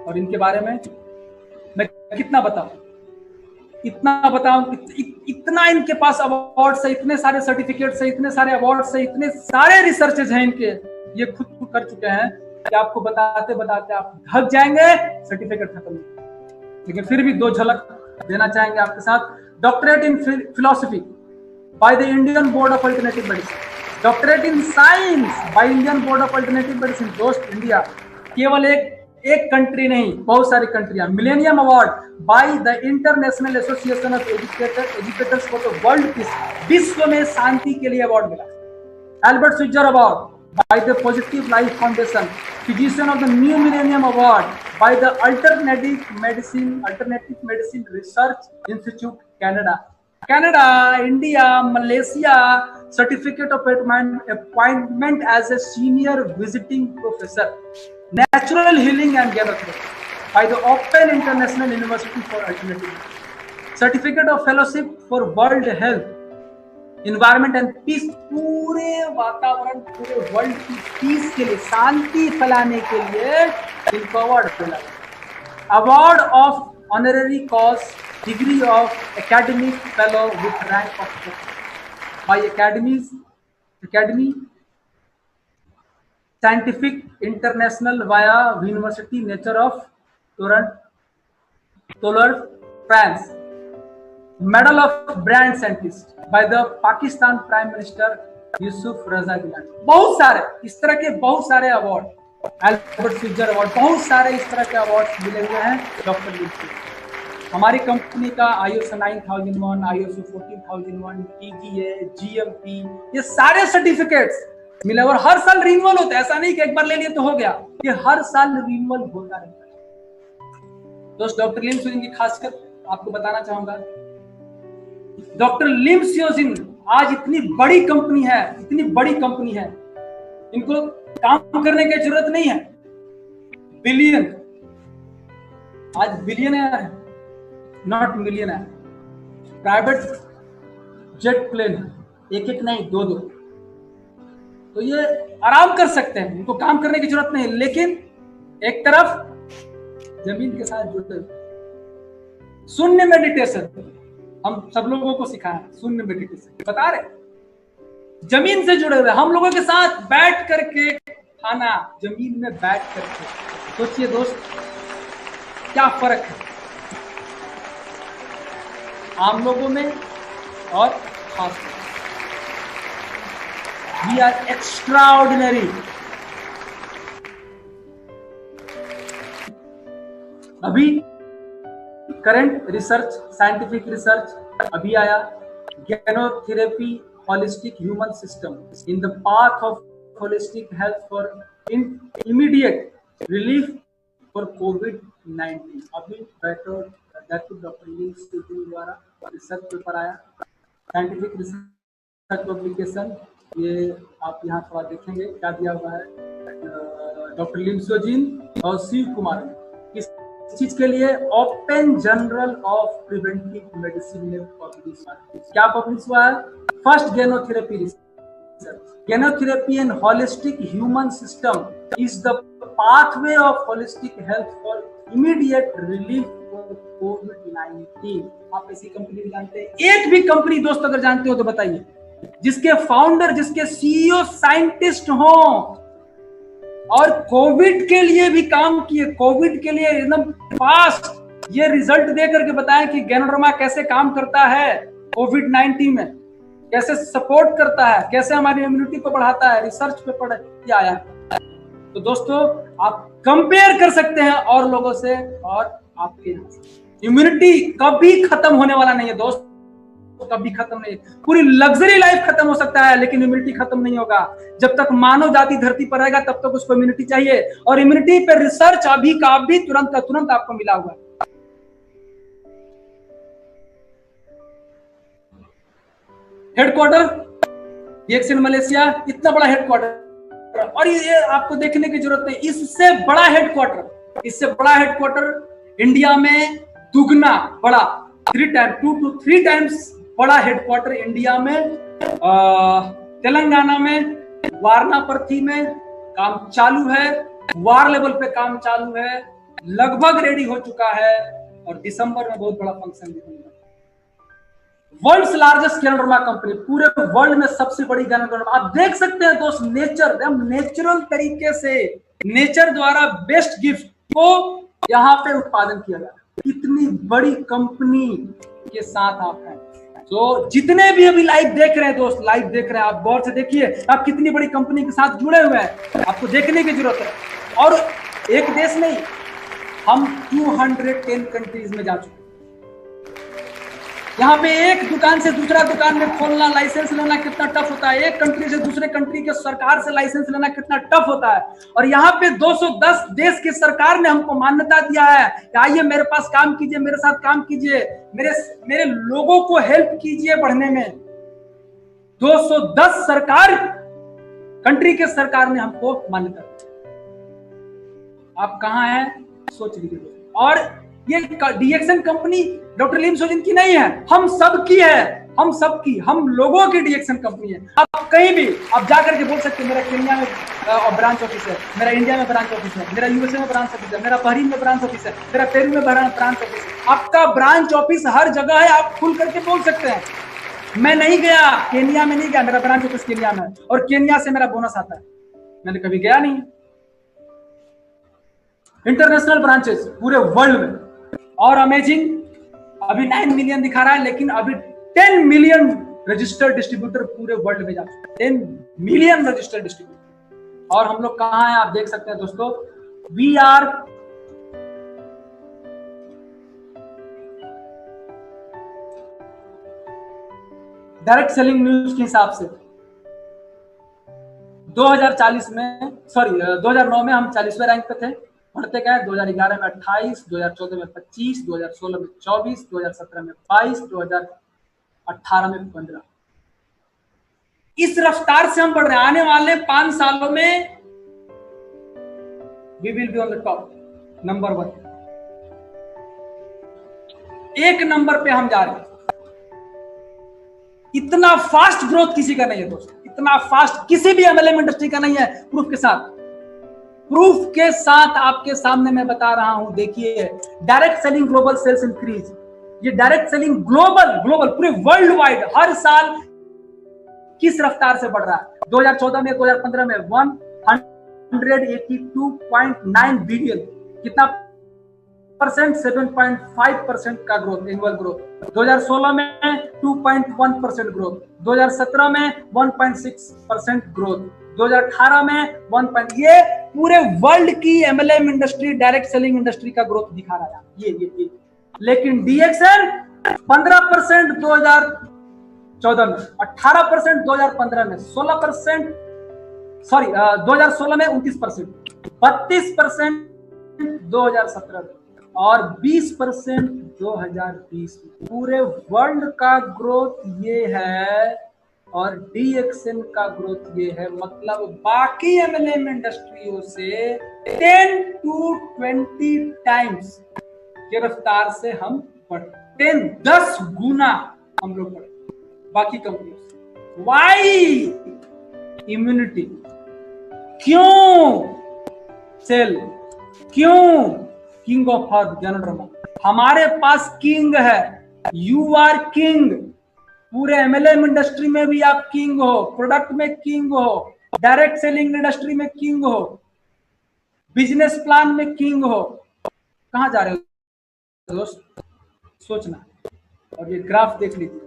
और इनके बारे में मैं कितना बताऊं, इतना बताऊं, इतना इनके पास अवार्ड है, इतने सारे सर्टिफिकेट्स है, इतने सारे अवार्ड्स है, इतने सारे रिसर्चेज हैं इनके, ये खुद कर चुके हैं कि आपको बताते बताते आप थक जाएंगे, सर्टिफिकेट खत्म नहीं। लेकिन फिर भी दो झलक देना चाहेंगे आपके साथ। Doctorate in philosophy by the Indian board of alternative medicine, doctorate in science by Indian board of alternative medicine. दोस्त, इंडिया केवल एक कंट्री नहीं, बहुत सारी कंट्रियां। Millennium award by the international association of educators for the world peace, विश्व में शांति के लिए अवार्ड मिला। Albert Schweitzer award by the Positive Life Foundation, Physician of the New Millennium Award by the Alternative Medicine Research Institute, Canada, India, Malaysia, Certificate of Appointment as a Senior Visiting Professor, Natural Healing and Genotherapy by the Open International University for Alternative, Certificate of Fellowship for World Health, environment and peace, पूरे वातावरण, पूरे वर्ल्ड की पीस के लिए, शांति फैलाने के लिए इनको अवार्ड मिला। Award of honorary cause, degree of academic fellow with rank of by academy scientific international via university nature of टोलर, France. Medal of brand scientist by the Pakistan prime minister Yusuf Raza Gilani. बहुत सारे इस तरह के बहुत सारे अवार्ड, एल्बर्ट स्विट्जर अवार्ड, बहुत सारे इस तरह के अवार्ड मिले हुए हैं डॉक्टर लिम को। हमारी कंपनी का ISO 9001, ISO 14001, TGA, GMP, ये सारे सर्टिफिकेट्स मिले और हर साल रिन्यूअल होता है। ऐसा नहीं कि एक बार ले लिए तो हो गया, ये हर साल रिन्यूअल होता रहता है। दोस्त, डॉक्टर लिम सियोजिन की खासकर आपको बताना चाहूंगा। डॉक्टर लिम सियोजिन आज इतनी बड़ी कंपनी है, इनको काम करने की जरूरत नहीं है। बिलियन, आज बिलियनर है, not millionaire. Private jet plane है, एक नहीं, दो। तो ये आराम कर सकते हैं, इनको काम करने की जरूरत नहीं। लेकिन एक तरफ जमीन के साथ जुड़े, शून्य मेडिटेशन हम सब लोगों को सिखाया, शून्य मेडिटेशन बता रहे, जमीन से जुड़े हुए हम लोगों के साथ बैठ करके खाना, जमीन में बैठ करके। सोचिए दोस्त, क्या फर्क है आम लोगों में और खास लोगों। We are extraordinary. अभी करंट रिसर्च, साइंटिफिक रिसर्च अभी आया, ganotherapy holistic human system in the path of holistic health for immediate relief for कोविड-19। अभी डॉक्टर लिम सियोजिन द्वारा रिसर्च पेपर आया, साइंटिफिक रिसर्च पब्लिकेशन। ये आप यहाँ थोड़ा देखेंगे क्या दिया हुआ है। डॉक्टर लिम सियोजिन और शिव कुमार ने इस चीज के लिए open journal of preventive medicine में पब्लिश हुआ। क्या पब्लिश हुआ है? First ganotherapy research, ganotherapy and holistic human system is the pathway of holistic health for immediate relief for कोविड-19। आप ऐसी कंपनी भी जानते हैं? एक भी कंपनी दोस्त अगर जानते हो तो बताइए, जिसके फाउंडर, जिसके CEO साइंटिस्ट हो और कोविड के लिए भी काम किए, कोविड के लिए एकदम फास्ट ये रिजल्ट दे करके बताएं कि गैनोडर्मा कैसे काम करता है, कोविड-19 में कैसे सपोर्ट करता है, कैसे हमारी इम्यूनिटी को बढ़ाता है। रिसर्च पेपर किया आया। तो दोस्तों, आप कंपेयर कर सकते हैं और लोगों से, और आपके इम्यूनिटी कभी खत्म होने वाला नहीं है दोस्त, कभी खत्म नहीं। पूरी लग्जरी लाइफ खत्म हो सकता है लेकिन इम्यूनिटी खत्म नहीं होगा। जब तक मानव जाति धरती पर रहेगा तब तक उसको इम्यूनिटी चाहिए, और इम्यूनिटी पे रिसर्च अभी का अभी तुरंत का तुरंत आपको मिला हुआ है। हेडक्वार्टर डीएक्सएन मलेशिया, इतना बड़ा हेडक्वार्टर, और ये आपको देखने की जरूरत नहीं, इससे बड़ा हेडक्वार्टर इंडिया में दुगना बड़ा, 2 to 3 times बड़ा हेडक्वार्टर इंडिया में, तेलंगाना में, वाराणसी में काम चालू है, वार लेवल पे काम चालू है, लगभग रेडी हो चुका है और दिसंबर में बहुत बड़ा फंक्शन भी होगा। वर्ल्ड्स लार्जेस्ट गैनोडर्मा कंपनी, पूरे वर्ल्ड में सबसे बड़ी गैनोडर्मा। आप देख सकते हैं दोस्त, नेचुरल तरीके से नेचर द्वारा बेस्ट गिफ्ट को यहाँ पे उत्पादन किया जा रहा है। इतनी बड़ी कंपनी के साथ आप हैं। तो जितने भी अभी लाइव देख रहे हैं दोस्त, लाइव देख रहे हैं, आप गौर से देखिए आप कितनी बड़ी कंपनी के साथ जुड़े हुए हैं, आपको देखने की जरूरत है। और एक देश नहीं, हम 210 कंट्रीज में जा चुके हैं। यहाँ पे एक दुकान से दूसरा दुकान में खोलना, लाइसेंस लेना कितना टफ होता है, एक कंट्री से दूसरे कंट्री के सरकार से लाइसेंस लेना कितना टफ होता है। और यहाँ पे 210 देश की सरकार ने हमको मान्यता दिया है कि आइए मेरे पास काम कीजिए, मेरे साथ काम कीजिए, मेरे लोगों को हेल्प कीजिए बढ़ने में। 210 सरकार, कंट्री के सरकार ने हमको मान्यता दी। आप कहाँ हैं सोच लीजिए। और ये डीएक्सन कंपनी डॉक्टर लीम सोजिन की नहीं है, हम सब की है, हम सब की, हम लोगों की डीएक्सन कंपनी है। आप कहीं भी आप जाकर के बोल सकते हैं मेरा केन्या में ब्रांच ऑफिस है, मेरा इंडिया में ब्रांच ऑफिस है, मेरा यूएसए में ब्रांच ऑफिस है, मेरा बहरीन में ब्रांच ऑफिस है, मेरा पेरू में ब्रांच ऑफिस है। आपका ब्रांच ऑफिस हर जगह है, आप खुल करके बोल सकते हैं। मैं नहीं गया, केन्या में नहीं गया, मेरा ब्रांच ऑफिस केन्या में है और केन्या से मेरा बोनस आता है, मैंने कभी गया नहीं। इंटरनेशनल ब्रांचेस पूरे वर्ल्ड में। और अमेजिंग, अभी 9 मिलियन दिखा रहा है, लेकिन अभी 10 मिलियन रजिस्टर्ड डिस्ट्रीब्यूटर पूरे वर्ल्ड में जा चुके हैं। 10 मिलियन रजिस्टर्ड डिस्ट्रीब्यूटर। और हम लोग कहां हैं आप देख सकते हैं दोस्तों, we are direct selling news के हिसाब से 2040 में, सॉरी 2009 में हम 40वें रैंक पे थे, बढ़ते गए 2011 में 28, 2014 में 25, 2016 में 24, 2017 में 22, 2018 में 15। इस रफ्तार से हम बढ़ रहे हैं। आने वाले 5 सालों में we will be on the top, number 1, एक नंबर पे हम जा रहे हैं। इतना फास्ट ग्रोथ किसी का नहीं है दोस्तों, इतना फास्ट किसी भी एमएलएम इंडस्ट्री का नहीं है। प्रूफ के साथ आपके सामने मैं बता रहा हूं। देखिए, direct selling global sales increase, ये डायरेक्ट सेलिंग ग्लोबल पूरे वर्ल्ड वाइड हर साल किस रफ्तार से बढ़ रहा है। 2014 में 2015 में 182.9 बिलियन, कितना परसेंट, 7.5% का ग्रोथ, एनुअल ग्रोथ। 2016 में 2.1% ग्रोथ, 2017 में 1.6% ग्रोथ, 2018 में 1. ये पूरे वर्ल्ड की MLM industry, direct selling industry का ग्रोथ दिखा रहा है ये। लेकिन डीएक्सन 15% 2014 में, 18% 2015 में, 16%, सॉरी 2016 में 29%, 32% 2017 में और 20% 2020 में। पूरे वर्ल्ड का ग्रोथ ये है और डीएक्सन का ग्रोथ ये है। मतलब बाकी एमएलएम इंडस्ट्रियों से 10 to 20 टाइम्स के रफ्तार से हम बढ़े, 10 गुना हम लोग बढ़े बाकी कंपनियों से। वाई? इम्यूनिटी। क्यों सेल? क्यों? King of herb ganoderma. हमारे पास किंग है, यू आर किंग। पूरे एमएलएम इंडस्ट्री में भी आप किंग हो, प्रोडक्ट में किंग हो, डायरेक्ट सेलिंग इंडस्ट्री में किंग हो, बिजनेस प्लान में किंग हो। कहां जा रहे हो दोस्त? सोचना। और ये ग्राफ देख लीजिए,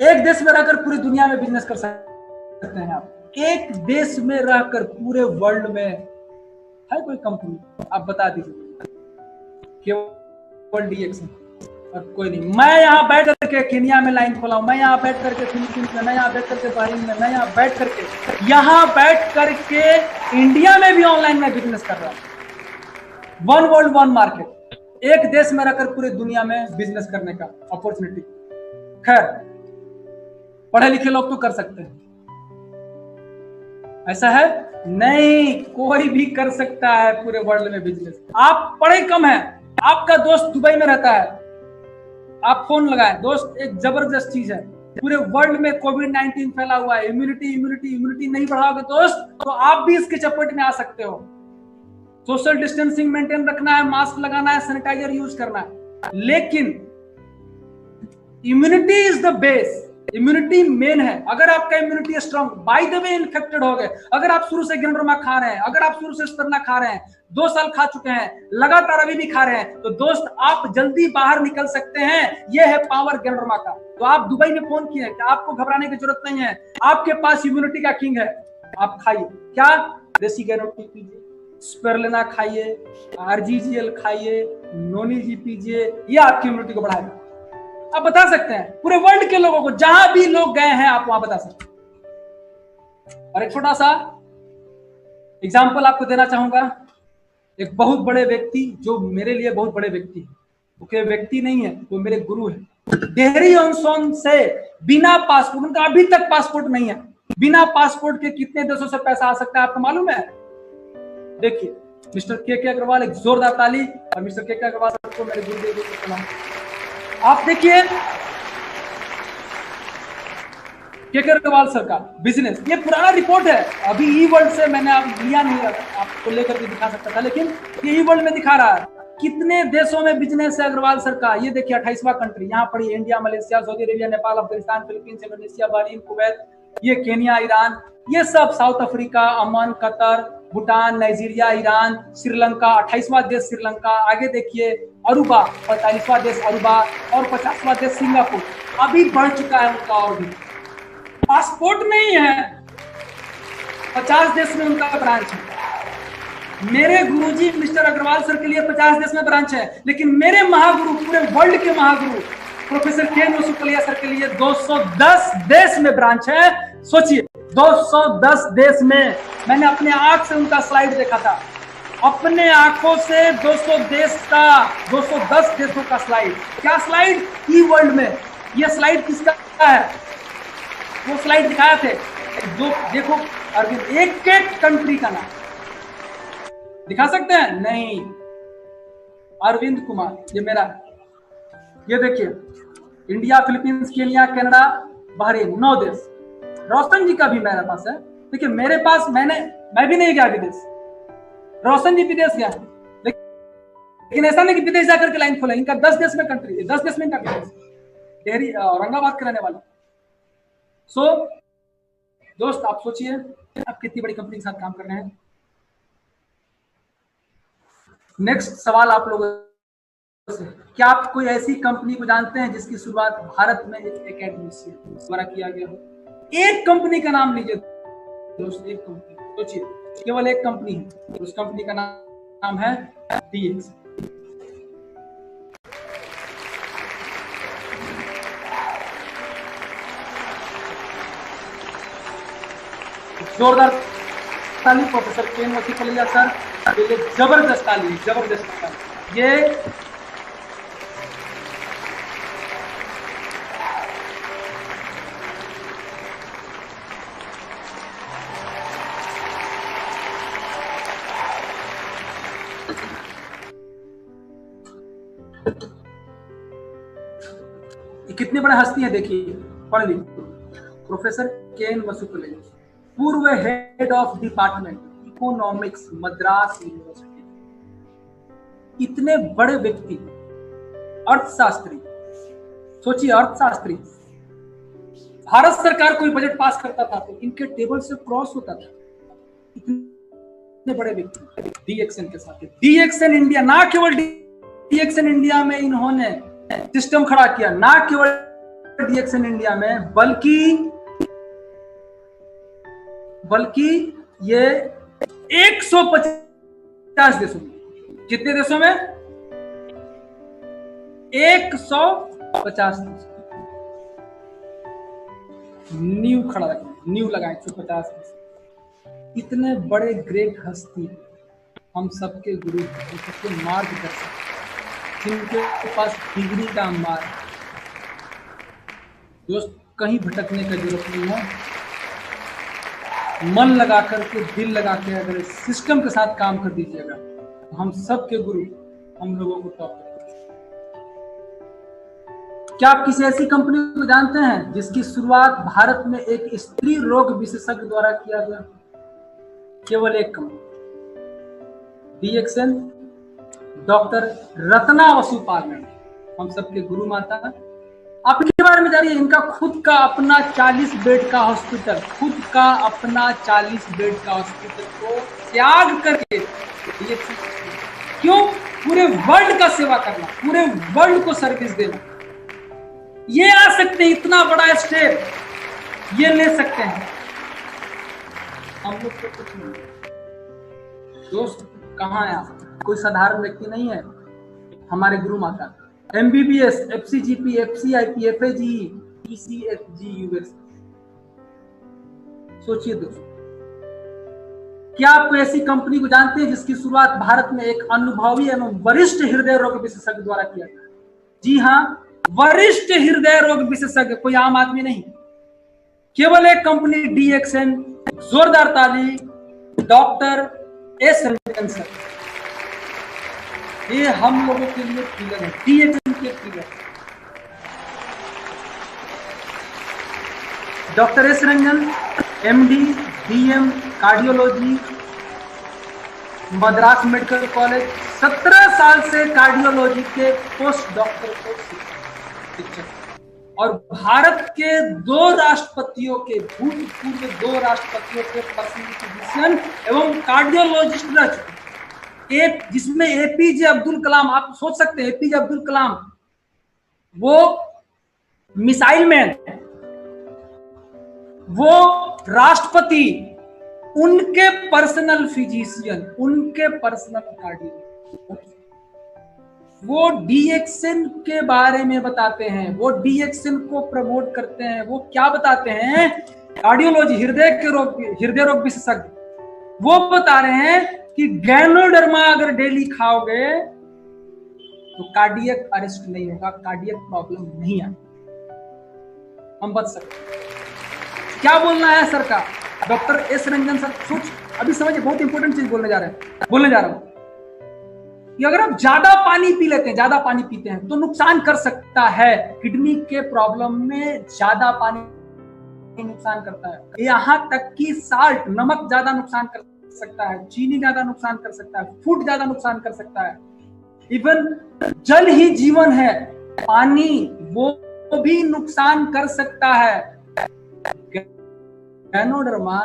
एक देश में रहकर पूरी दुनिया में बिजनेस कर सकते हैं आप। एक देश में रहकर पूरे वर्ल्ड में है कोई कंपनी? आप बता दीजिए, केवल डीएक्सन और कोई नहीं। मैं यहाँ बैठ करके केन्या में लाइन खोला हूं, मैं यहाँ बैठ करके फिलीपींस में, मैं यहाँ बैठ करके बहरीन में, मैं यहाँ बैठ करके इंडिया में भी ऑनलाइन में बिजनेस कर रहा हूं। वन वर्ल्ड वन मार्केट, एक देश में रहकर पूरी दुनिया में बिजनेस करने का अपॉर्चुनिटी। खैर, पढ़े लिखे लोग तो कर सकते हैं, ऐसा है नहीं, कोई भी कर सकता है पूरे वर्ल्ड में बिजनेस। आप पढ़े कम है, आपका दोस्त दुबई में रहता है, आप फोन लगाएं दोस्त, एक जबरदस्त चीज है। पूरे वर्ल्ड में कोविड-19 फैला हुआ है, इम्यूनिटी नहीं बढ़ाओगे दोस्त तो आप भी इसके चपेट में आ सकते हो। सोशल डिस्टेंसिंग मेंटेन रखना है, मास्क लगाना है, सैनिटाइजर यूज करना है, लेकिन immunity is the base. Immunity main है। अगर आपका immunity strong, by the way infected हो गए, अगर आप शुरू से गिनरमा खा रहे हैं, अगर आप शुरू से स्टरना खा रहे हैं, 2 साल खा चुके हैं, लगातार अभी भी खा रहे हैं, तो दोस्त आप जल्दी बाहर निकल सकते हैं। यह है पावर गिनरमा का। तो आप दुबई में फोन किए, आपको घबराने की जरूरत नहीं है, आपके पास इम्यूनिटी का किंग है। आप खाइए, क्या देसी गारंटी पीजिए, स्पिरुलिना खाइए, आरजीजीएल खाइए, नोनी जी पीजिए, ये आपकी इम्यूनिटी को बढ़ाएगा। आप बता सकते हैं पूरे वर्ल्ड के लोगों को, जहां भी लोग गए हैं आप वहां बता सकते हैं। और एक छोटा सा एग्जाम्पल आपको देना चाहूंगा। एक बहुत बड़े व्यक्ति, जो मेरे लिए बहुत बड़े व्यक्ति है, वो व्यक्ति नहीं है, वो मेरे गुरु है। डेहरी ऑनसोन से बिना पासपोर्ट, उनका अभी तक पासपोर्ट नहीं है, बिना पासपोर्ट के कितने देशों से पैसा आ सकता है आपको मालूम है? देखिए मिस्टर के अग्रवाल, एक जोरदार ताली। और मिस्टर के अग्रवाल को मेरे गुरुदेव को सलाम। आप देखिए के अग्रवाल सर का बिजनेस, ये पुराना रिपोर्ट है, अभी ई वर्ल्ड से मैंने आप लिया नहीं, आपको लेकर के दिखा सकता था, लेकिन ये ई वर्ल्ड में दिखा रहा है कितने देशों में बिजनेस है अग्रवाल सर का। ये देखिए 28वां कंट्री यहाँ पड़ी, India, Malaysia, Saudi Arabia, Nepal, Afghanistan, Philippines, Indonesia, Bahrain, Kuwait, ये केनिया, ईरान, ये सब South Africa, Oman, Qatar, Bhutan, Nigeria, Iran, Sri Lanka, 28वां देश श्रीलंका, आगे देखिए अरुबा, 45वां देश अरुबा, और 50वां देश सिंगापुर। अभी बढ़ चुका है उनका और भी। पासपोर्ट नहीं है, 50 देश में उनका ब्रांच है। मेरे गुरुजी मिस्टर अग्रवाल सर के लिए 50 देश में ब्रांच है, लेकिन मेरे महागुरु, पूरे वर्ल्ड के महागुरु प्रोफेसर के वसुपलिया सर के लिए 210 देश में ब्रांच है। सोचिए 210 देश में। मैंने अपने आंख से उनका स्लाइड देखा था, अपने आंखों से 200 देश का, 210 देशों का स्लाइड। क्या स्लाइड? ई वर्ल्ड में। ये स्लाइड किसका है? वो स्लाइड दिखाया थे जो, देखो अरविंद, एक एक कंट्री का नाम दिखा सकते हैं? नहीं, अरविंद कुमार, ये मेरा, ये देखिए India, Philippines, Kenya, Canada, Bahrain, 9 देश। रोशन जी का भी मेरे पास है। देखिए मेरे पास, मैं भी नहीं गया विदेश, रोशन जी विदेश गया, लेकिन ऐसा नहीं कि विदेश जाकर के लाइन खोला। इनका 10 देश में कंट्री, 10 देश में इनका विदेश, डेहरी औरंगाबाद के रहने वाला। सो दोस्त आप सोचिए आप कितनी बड़ी कंपनी के साथ काम कर रहे हैं। नेक्स्ट सवाल आप लोगों से, क्या आप कोई ऐसी कंपनी को जानते हैं जिसकी शुरुआत भारत में एक एकेडमी से द्वारा किया गया हो? एक कंपनी का नाम लीजिए दोस्त, एक कंपनी सोचिए, केवल एक कंपनी है, उस कंपनी का नाम है DX। जोरदार ताली प्रोफेसर के वसुपलिया सर, ये जबरदस्त ताली, जबरदस्त ताली। ये कितने बड़े हस्ती है, देखिए पढ़ लीजिए। प्रोफेसर के वसुपलिया, पूर्व head of department economics, Madras university. इतने बड़े व्यक्ति, अर्थशास्त्री, सोचिए अर्थशास्त्री। भारत सरकार कोई बजट पास करता था तो इनके टेबल से क्रॉस होता था। इतने बड़े व्यक्ति DXN के साथ। DXN इंडिया, ना केवल DXN इंडिया में इन्होंने सिस्टम खड़ा किया, ना केवल DXN इंडिया में, बल्कि ये 150 देशों में। कितने देशों में? 150 देशों। न्यू खड़ा रखें, न्यू लगाए 150 देश। इतने बड़े ग्रेट हस्ती हम सबके गुरु, हम सबके मार्गदर्शक, जिनके पास डिग्री का मार्ग। दोस्त कहीं भटकने की जरूरत नहीं है, मन लगा करके, दिल लगा के अगर सिस्टम के साथ काम कर दीजिएगा तो हम सब के गुरु हम लोगों को टॉप करेंगे। क्या आप किसी ऐसी कंपनी को जानते हैं जिसकी शुरुआत भारत में एक स्त्री रोग विशेषज्ञ द्वारा किया गया? केवल एक company, DXN, doctor Ratna Vasupal madam, हम सबके गुरु माता। आप इनके बारे में जानिए, इनका खुद का अपना 40 बेड का हॉस्पिटल, खुद का अपना 40 बेड का हॉस्पिटल को त्याग करके क्यों? पूरे वर्ल्ड का सेवा करना, पूरे वर्ल्ड को सर्विस देना। ये आ सकते हैं, इतना बड़ा स्टेप ये ले सकते हैं। हम लोग तो कुछ नहीं। दोस्त कहाँ है आप? कोई साधारण व्यक्ति नहीं है। हमारे गुरु माता MBBS, FCGP, FCIP, FAGE, ECFG, US। सोचिए दोस्त, क्या आप कोई ऐसी कंपनी को जानते हैं जिसकी शुरुआत भारत में एक अनुभवी एवं वरिष्ठ हृदय रोग विशेषज्ञ द्वारा किया गया? जी हाँ, वरिष्ठ हृदय रोग विशेषज्ञ, कोई आम आदमी नहीं। केवल एक कंपनी, DXN। जोरदार ताली डॉक्टर एस रंजन सर। ये हम लोगों के लिए फिगर है, DXN के figure. Doctor S Ranjan, MD, DM, cardiology, Madras medical college. 17 साल से कार्डियोलॉजी के पोस्ट डॉक्टर को शिक्षक, और भारत के 2 राष्ट्रपतियों के, भूतपूर्व 2 राष्ट्रपतियों के पर्सनल फिजिशियन एवं कार्डियोलॉजिस्ट रह चुके। एक जिसमें APJ अब्दुल कलाम, आप सोच सकते हैं APJ अब्दुल कलाम, वो मिसाइल मैन, वो राष्ट्रपति, उनके पर्सनल फिजिशियन, उनके पर्सनल कार्डियोलॉजिस्ट, वो DXN के बारे में बताते हैं, वो DXN को प्रमोट करते हैं। वो क्या बताते हैं? कार्डियोलॉजी, हृदय रोग विशेषज्ञ, वो बता रहे हैं कि गैनोडर्मा अगर डेली खाओगे तो कार्डियक अरेस्ट नहीं होगा, कार्डियक प्रॉब्लम नहीं आएगी, हम बच सकते हैं। क्या बोलना है सर का? डॉक्टर एस रंजन सर, सोच अभी समझिए, बहुत इंपॉर्टेंट चीज बोलने जा रहा हूं कि अगर आप ज्यादा पानी पी लेते हैं, ज्यादा पानी पीते हैं तो नुकसान कर सकता है। किडनी के प्रॉब्लम में ज्यादा पानी नुकसान करता है। यहां तक कि साल्ट, नमक ज्यादा नुकसान कर सकता है, चीनी ज्यादा नुकसान कर सकता है, फूड ज्यादा नुकसान कर सकता है। इवन जल ही जीवन है, पानी वो भी नुकसान कर सकता है। गैनोडर्मा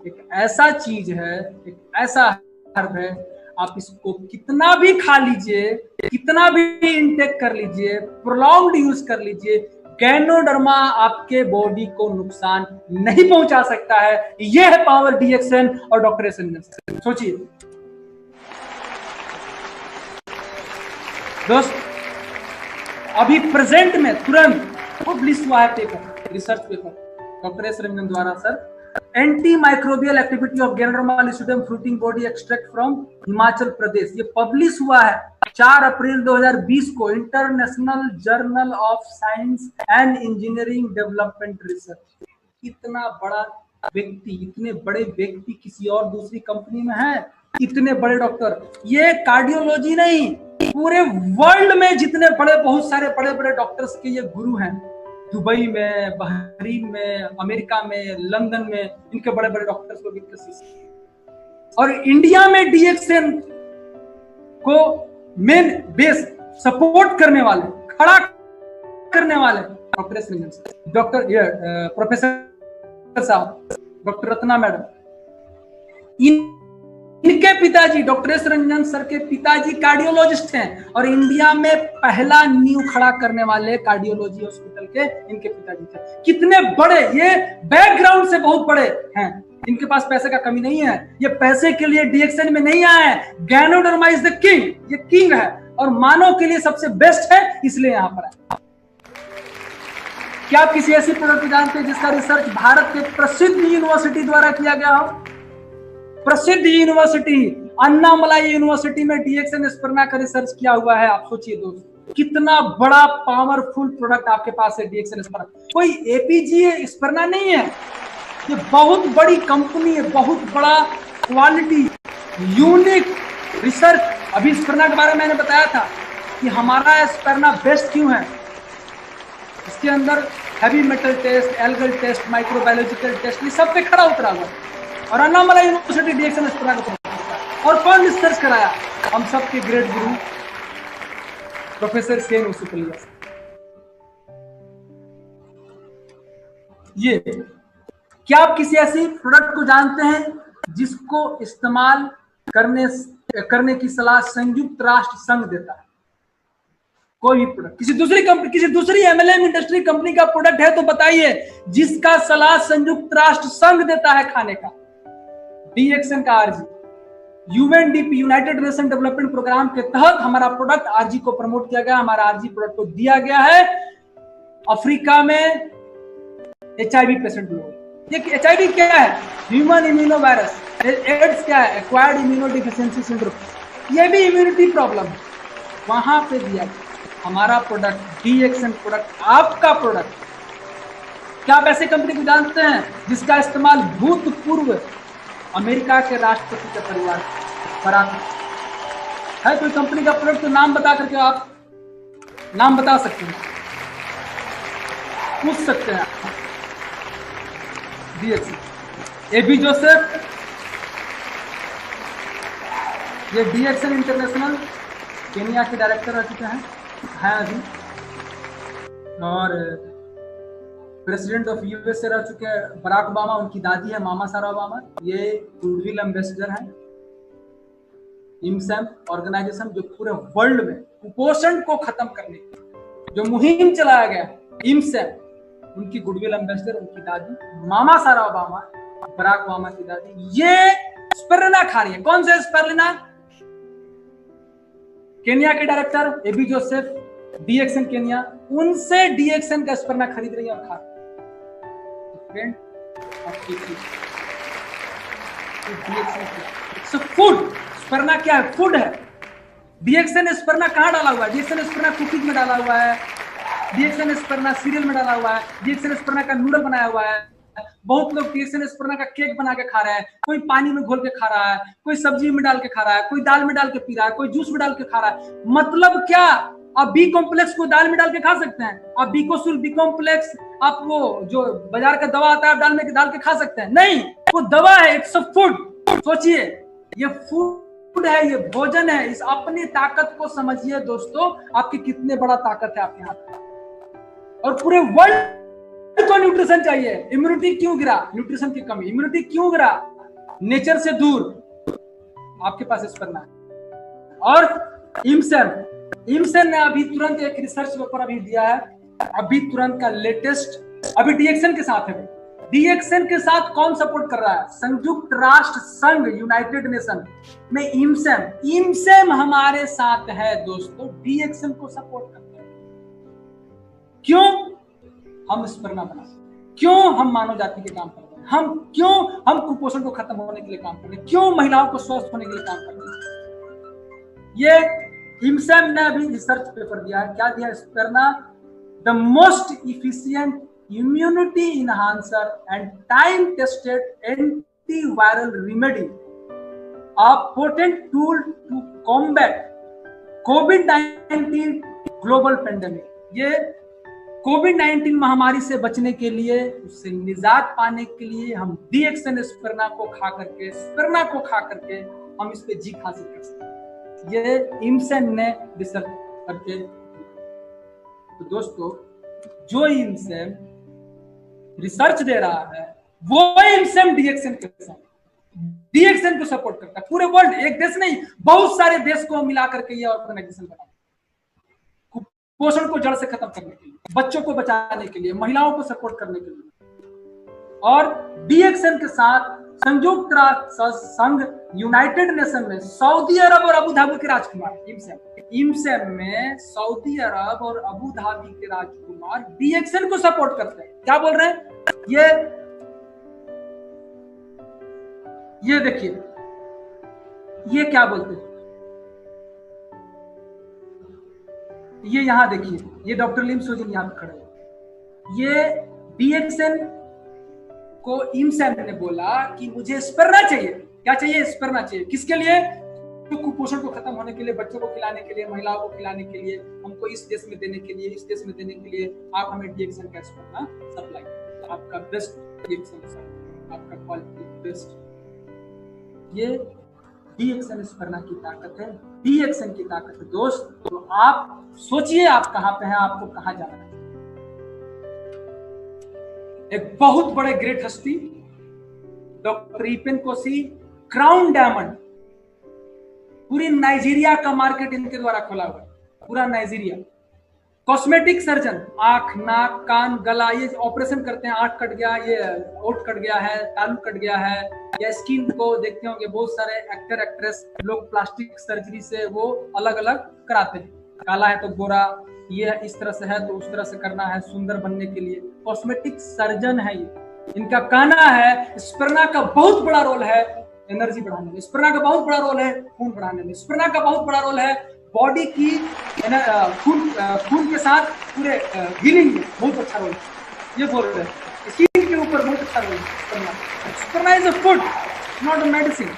एक ऐसा चीज है, एक ऐसा हर्ब है, आप इसको कितना भी खा लीजिए, कितना भी इंटेक कर लीजिए, प्रोलॉन्ग्ड यूज कर लीजिए, गैनोडर्मा आपके बॉडी को नुकसान नहीं पहुंचा सकता है। यह है पावर DXN और डॉक्टर एस रंजन। सोचिए दोस्त, अभी प्रेजेंट में तुरंत पब्लिश हुआ है paper, research paper doctor S Ranjan द्वारा sir, anti microbial activity of Ganoderma lucidum fruiting body extract from Himachal Pradesh. ये पब्लिश हुआ है 4 अप्रैल 2020 को international journal of science and engineering development research. इतना बड़ा व्यक्ति, इतने बड़े व्यक्ति किसी और दूसरी कंपनी में है? इतने बड़े डॉक्टर, ये कार्डियोलॉजी नहीं, पूरे वर्ल्ड में जितने बड़े, बहुत सारे बड़े बड़े डॉक्टर्स के ये गुरु हैं। दुबई में, बहरीन में, अमेरिका में, लंदन में, इनके बड़े बड़े डॉक्टर्स को विकसित। और इंडिया में DXN को मेन बेस सपोर्ट करने वाले, खड़ा करने वाले doctor S Ranjan, doctor professor साहब, डॉक्टर रत्ना मैडम, इनके पिताजी डॉक्टर एस रंजन सर के पिताजी कार्डियोलॉजिस्ट हैं और इंडिया में पहला नींव खड़ा करने वाले कार्डियोलॉजी हॉस्पिटल के इनके पिताजी थे। कितने बड़े, ये बैकग्राउंड से बहुत बड़े हैं। इनके पास पैसे का कमी नहीं है, ये पैसे के लिए DXN में नहीं आए। गैनोडर्मा इज द किंग, ये किंग है और मानव के लिए सबसे बेस्ट है, इसलिए यहां पर है। क्या आप किसी ऐसी प्रोडक्ट को जानते हैं जिसका रिसर्च भारत के प्रसिद्ध यूनिवर्सिटी द्वारा किया गया हो? प्रसिद्ध यूनिवर्सिटी अन्नामलाई यूनिवर्सिटी में DXN स्पर्ना का रिसर्च किया हुआ है। आप सोचिए दोस्त, कितना बड़ा पावरफुल प्रोडक्ट आपके पास है DXN स्पर्ना। कोई APG स्पर्ना नहीं है, ये बहुत बड़ी कंपनी है, बहुत बड़ा क्वालिटी, यूनिक रिसर्च। अभी स्पर्ना के बारे में मैंने बताया था कि हमारा स्पर्ना बेस्ट क्यों है। इसके अंदर heavy metal test, algal test, microbiological test, ये सब पे खड़ा उतरा हुआ है। और अन्नामला यूनिवर्सिटी डीएक्सएन स्पर्ना को प्रमोट करता है। और कौन रिसर्च कराया? हम सबके ग्रेट गुरु प्रोफेसर सेन ओसुपल्लिया। ये क्या आप किसी ऐसी प्रोडक्ट को जानते हैं जिसको इस्तेमाल करने की सलाह संयुक्त राष्ट्र संघ देता है? कोई भी प्रोडक्ट, किसी दूसरी कंपनी, किसी दूसरी एमएलएम इंडस्ट्री कंपनी का प्रोडक्ट है तो बताइए जिसका सलाह संयुक्त राष्ट्र संघ देता है खाने का। डीएक्सएन का RG, UNDP United Nation development programme के तहत हमारा प्रोडक्ट आरजी को प्रमोट किया गया, हमारा आरजी प्रोडक्ट को दिया गया है अफ्रीका में एचआईवी पेशेंट लोग। ये एचआईवी क्या है? Human immuno virus. एड्स क्या है? Acquired immuno deficiency syndrome. ये भी इम्यूनिटी प्रॉब्लम है, वहां पे दिया गया हमारा प्रोडक्ट, डीएक्सएन प्रोडक्ट, आपका प्रोडक्ट। क्या आप ऐसे कंपनी को जानते हैं जिसका इस्तेमाल भूतपूर्व अमेरिका के राष्ट्रपति के परिवार बराबर है? कोई कंपनी का प्रोडक्ट तो नाम बता करके आप नाम बता सकते हैं, पूछ सकते हैं। डीएक्सएन, एबी जोसेफ, ये डीएक्सएन इंटरनेशनल केनिया के डायरेक्टर रह चुके हैं अभी, और प्रेसिडेंट ऑफ यूएसए रह चुके हैं बराक ओबामा, उनकी दादी है मामा सारा ओबामा। ये गुडविल एम्बेसडर है इमसैम ऑर्गेनाइजेशन, जो पूरे वर्ल्ड में कुपोषण को खत्म करने की जो मुहिम चलाया गया है, इमसैम, उनकी गुडविल एम्बेसडर उनकी दादी मामा सारा ओबामा, बराक ओबामा की दादी। ये स्पिरुलिना खा रही है। कौन से स्पिरुलिना? केनिया के director AB Joseph, DXN Kenya, उनसे डीएक्सएन का स्पिरुलिना खरीद रही है और खा रही है। फ्रेंड, फूड स्पिरुलिना क्या है? फूड है। डीएक्सएन स्पिरुलिना कहां डाला हुआ है? डीएक्सएन स्पिरुलिना कुकीज में डाला हुआ है, डीएक्सएन स्पिरुलिना सीरियल में डाला हुआ है, डीएक्सएन स्पिरुलिना का नूडल बनाया हुआ है। बहुत लोग डीएक्सएन स्पिरुलिना का केक बना के खा रहे हैं, कोई पानी में घोल के खा रहा है, कोई सब्जी में डाल के खा रहा है, कोई दाल में डाल के पी रहा है, कोई जूस में डाल के खा रहा है। मतलब क्या? आप बी कॉम्प्लेक्स को दाल में डाल के खा सकते हैं? आप बीकोसुल, बी कॉम्प्लेक्स, आप वो जो बाजार का दवा आता है आप डाल के खा सकते हैं? नहीं, वो दवा है, इट्स अ फूड। सोचिए, ये फूड है, ये भोजन है। इस अपनी ताकत को समझिए दोस्तों, आपकी कितने बड़ा ताकत है आपके हाथ में। और पूरे वर्ल्ड को न्यूट्रिशन चाहिए। इम्यूनिटी क्यों गिरा? न्यूट्रिशन की कमी। इम्यूनिटी क्यों गिरा? नेचर से दूर। आपके पास इस पर ना है। और इमसेन ने अभी तुरंत एक रिसर्च पेपर अभी दिया है, अभी तुरंत का लेटेस्ट, अभी डीएक्सएन के साथ है। डीएक्सएन के साथ कौन सपोर्ट कर रहा है? संयुक्त राष्ट्र संघ, यूनाइटेड नेशन में इमसेम हमारे साथ है दोस्तों, डीएक्सएन को सपोर्ट करते हैं। क्यों? हम स्पिरुलिना बना, क्यों हम मानव जाति के काम कर रहे हैं, हम कुपोषण को खत्म होने के लिए काम कर रहे हैं, क्यों महिलाओं को स्वस्थ होने के लिए काम कर रहे हैं। ये इमसेम ने अभी रिसर्च पेपर दिया है। क्या दिया? Spirulina the most efficient immunity enhancer and time tested antiviral remedy, a potent tool to combat COVID-19 global pandemic। ये कोविड-19 महामारी से बचने के लिए, उससे निजात पाने के लिए हम डीएक्सएन स्पिरुलिना को खा करके हम इस पे जीत हासिल कर सकते हैं। ये इमसेन ने रिसर्च करके। तो दोस्तों, जो इमसेन रिसर्च दे रहा है वो इमसेम डीएक्सएन के साथ, डीएक्सएन को सपोर्ट करता है। पूरे वर्ल्ड, एक देश नहीं, बहुत सारे देश को मिला करके ये ऑर्गेनाइजेशन बना, कुपोषण को जड़ से खत्म करने के लिए, बच्चों को बचाने के लिए, महिलाओं को सपोर्ट करने के लिए। और डीएक्सएन के साथ संयुक्त राष्ट्र संघ, यूनाइटेड नेशन में सऊदी अरब और अबू धाबी के राजकुमार, इमसेम में सऊदी अरब और अबू धाबी के राजकुमार डीएक्सएन को सपोर्ट करते हैं। क्या बोल रहे हैं? ये देखिए, ये क्या बोलते हैं, ये यहां देखिए, ये डॉक्टर लिम सोजिन यहां पे खड़े हैं। ये डीएक्सएन को इमसेम ने बोला कि मुझे स्पिरुलिना चाहिए। क्या चाहिए? स्पिरुलिना चाहिए। किसके लिए? कुपोषण को खत्म होने के लिए, बच्चों को खिलाने के लिए, महिलाओं को खिलाने के लिए, हमको इस देश में देने के लिए, इस देश में देने के लिए आप हमें डीएक्सएन का सप्लाई, आपका बेस्ट डीएक्सएन, आपका क्वालिटी बेस्ट। ये डीएक्सएन स्पर्ना की ताकत है, डीएक्सएन की ताकत है दोस्त। तो आप सोचिए आप कहां पे हैं, आपको कहां जाना है। एक बहुत बड़े ग्रेट हस्ती doctor Eapen Koshi, crown diamond, पूरी नाइजीरिया का मार्केट इनके द्वारा खोला हुआ है, पूरा नाइजीरिया। कॉस्मेटिक सर्जन, आंख, नाक, कान, गला, ये ऑपरेशन करते हैं, आंख कट गया, ये ओठ कट गया है, तालू कट गया है, या स्किन को देखते होंगे बहुत सारे एक्टर एक्ट्रेस लोग प्लास्टिक सर्जरी से वो अलग अलग कराते हैं, काला है तो गोरा, ये इस तरह से है तो उस तरह से करना है सुंदर बनने के लिए। कॉस्मेटिक सर्जन है ये। इनका कहना है स्पर्ना का बहुत बड़ा रोल है एनर्जी बढ़ाने में, स्पर्ना का बहुत बड़ा रोल है खून बढ़ाने में, स्पर्ना का बहुत बड़ा रोल है बॉडी की खून के साथ पूरे हीलिंग में बहुत अच्छा रोल है, ये बोल रहे हैं। स्किन के ऊपर बहुत अच्छा रोल है। स्पर्ना is a food not a medicine.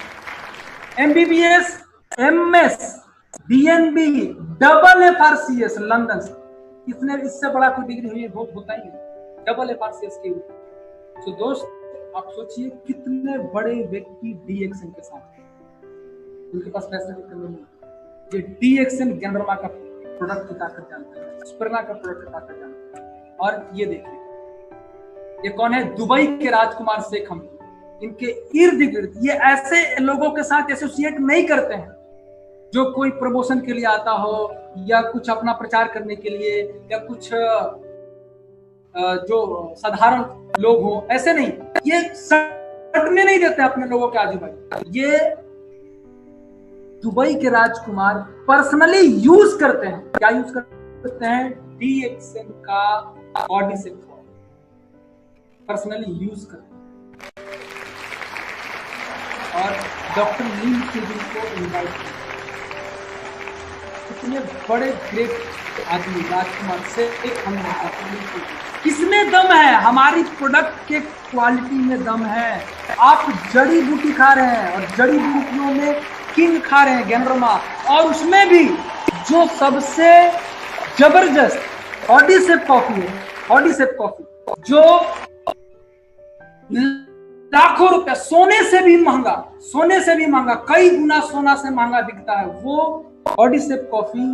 MBBS, MS, DNB, double FRCS London से, इसने इससे बड़ा कोई डिग्री हुई बहुत होता ही नहीं, डबल FRCS के ऊपर। तो दोस्त आप सोचिए कितने बड़े व्यक्ति डीएक्सएन के साथ हैं, उनके पास पैसे की कमी नहीं। ये डीएक्सएन गैंडरमा का प्रोडक्ट की ताकत जानते हैं, स्पर्ना का प्रोडक्ट की ताकत जानते हैं। और ये देखिए ये कौन है, दुबई के राजकुमार शेख हमदी। इनके इर्द गिर्द ये ऐसे लोगों के साथ एसोसिएट नहीं करते हैं जो कोई प्रमोशन के लिए आता हो या कुछ अपना प्रचार करने के लिए या कुछ जो साधारण लोग हो, ऐसे नहीं। ये सटने नहीं देते अपने लोगों के आजू बाजू। ये दुबई के राजकुमार पर्सनली यूज करते हैं, क्या यूज करते हैं, डीएक्सएन का बॉडी से पर्सनली यूज करते हैं। और डॉक्टर नील केविन को इनवाइट किया। इतने बड़े ग्रेट आदमी राजकुमार से एक हम किसमें दम है, हमारी प्रोडक्ट के क्वालिटी में दम है। आप जड़ी बूटी खा रहे हैं और जड़ी बूटियों में किंग खा रहे हैं गैंडरमा, और उसमें भी जो सबसे जबरदस्त ऑडिसेप कॉफी है, ऑडिसेप कॉफी जो लाखों रुपया, सोने से भी महंगा, सोने से भी महंगा, कई गुना सोना से महंगा बिकता है, वो ऑडिसेप कॉफी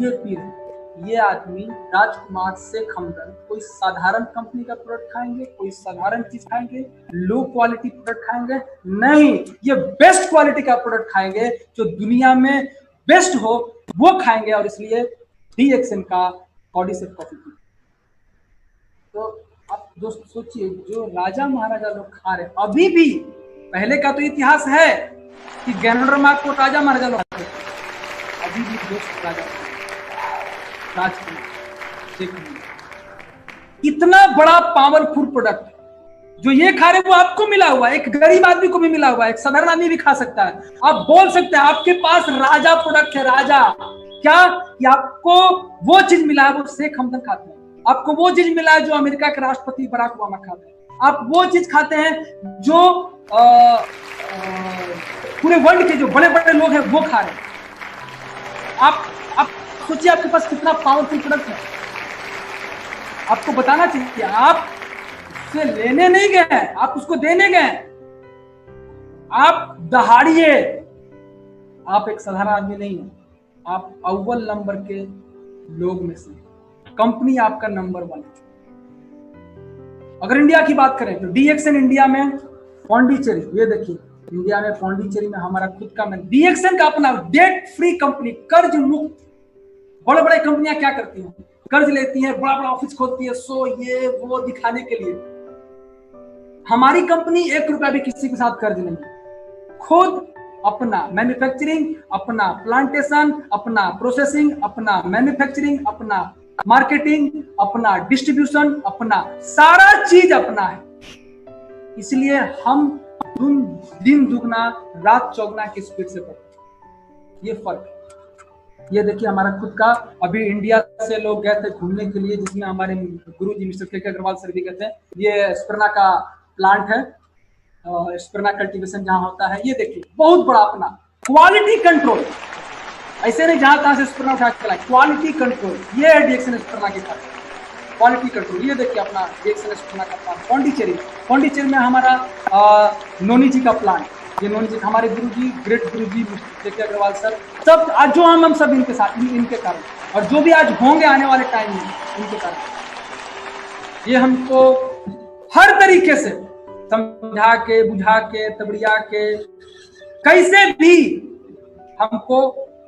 ये पी रहे। ये आदमी राजकुमार शेख हमदर्द कोई साधारण कंपनी का प्रोडक्ट खाएंगे, कोई साधारण चीज खाएंगे, लो क्वालिटी प्रोडक्ट खाएंगे नहीं, ये बेस्ट क्वालिटी का प्रोडक्ट खाएंगे, जो दुनिया में बेस्ट हो वो खाएंगे। और इसलिए डीएक्सएन का ऑडिसेप कॉफी पी। तो आप दोस्त सोचिए जो राजा महाराजा लोग खा रहे, अभी भी पहले का तो इतिहास है कि गैंडरमा को राजा महाराजा लोग खाते, अभी भी दोस्त राजा इतना बड़ा पावरफुल प्रोडक्ट जो ये खा रहे वो आपको मिला हुआ है, एक गरीब आदमी को भी मिला हुआ है, एक साधारण आदमी भी खा सकता है। आप बोल सकते हैं आपके पास राजा प्रोडक्ट है, राजा क्या कि आपको वो चीज मिला है वो शेख हमदर्द खाते हैं, आपको वो चीज मिला है जो अमेरिका के राष्ट्रपति बराक ओबामा खाते हैं, आप वो चीज खाते हैं जो पूरे वर्ल्ड के जो बड़े बड़े लोग हैं वो खा रहे हैं। आप सोचिए आपके पास कितना पावरफुल प्रोडक्ट है। आपको बताना चाहिए आप उससे लेने नहीं गए, आप उसको देने गए। आप दहाड़िए, आप एक साधारण आदमी नहीं है, आप अव्वल नंबर के लोग में से, कंपनी आपका नंबर 1। अगर इंडिया की बात करें तो डीएक्सएन इंडिया में पौंडीचेरी, ये देखिए इंडिया में पौंडीचेरी में हमारा खुद का डीएक्सएन का अपना डेट फ्री कंपनी, कर्ज मुक्त। बड़े बड़े कंपनियां क्या करती हैं, कर्ज लेती हैं, बड़ा बड़ा ऑफिस खोलती है, सो ये वो दिखाने के लिए। हमारी कंपनी 1 रुपया भी किसी के साथ कर्ज नहीं, खुद अपना मैन्युफैक्चरिंग, अपना प्लांटेशन, अपना प्रोसेसिंग, अपना मैन्युफैक्चरिंग, अपना मार्केटिंग, अपना डिस्ट्रीब्यूशन, अपना सारा चीज अपना है। इसलिए हम दिन दुगना रात चौगुना की स्पीड से बढ़ते, ये फर्क है। ये देखिए हमारा खुद का, अभी इंडिया से लोग गए थे घूमने के लिए, जिसमें हमारे गुरुजी मिस्टर के अग्रवाल सर भी गए थे। ये स्पर्ना का प्लांट है, स्पर्ना कल्टीवेशन जहाँ होता है, ये देखिए बहुत बड़ा अपना क्वालिटी कंट्रोल, ऐसे नहीं जहां तहां से स्पर्ना उठा के लाए, क्वालिटी कंट्रोल, ये है डीएक्शन स्पर्ना के कारण। क्वालिटी कंट्रोल, ये देखिए अपना डीएक्शन स्पर्ना का प्लांट पौंडीचेरी, पौंडीचेरी में हमारा नोनी जी का प्लांट, ये नोनी जी हमारे गुरु जी, ग्रेट गुरु जी के अग्रवाल सर, सब आज जो हम सब इनके साथ, इनके कारण, और जो भी आज होंगे आने वाले टाइम में इनके कारण। ये हमको हर तरीके से समझा के, बुझा के, तबड़िया के, कैसे भी हमको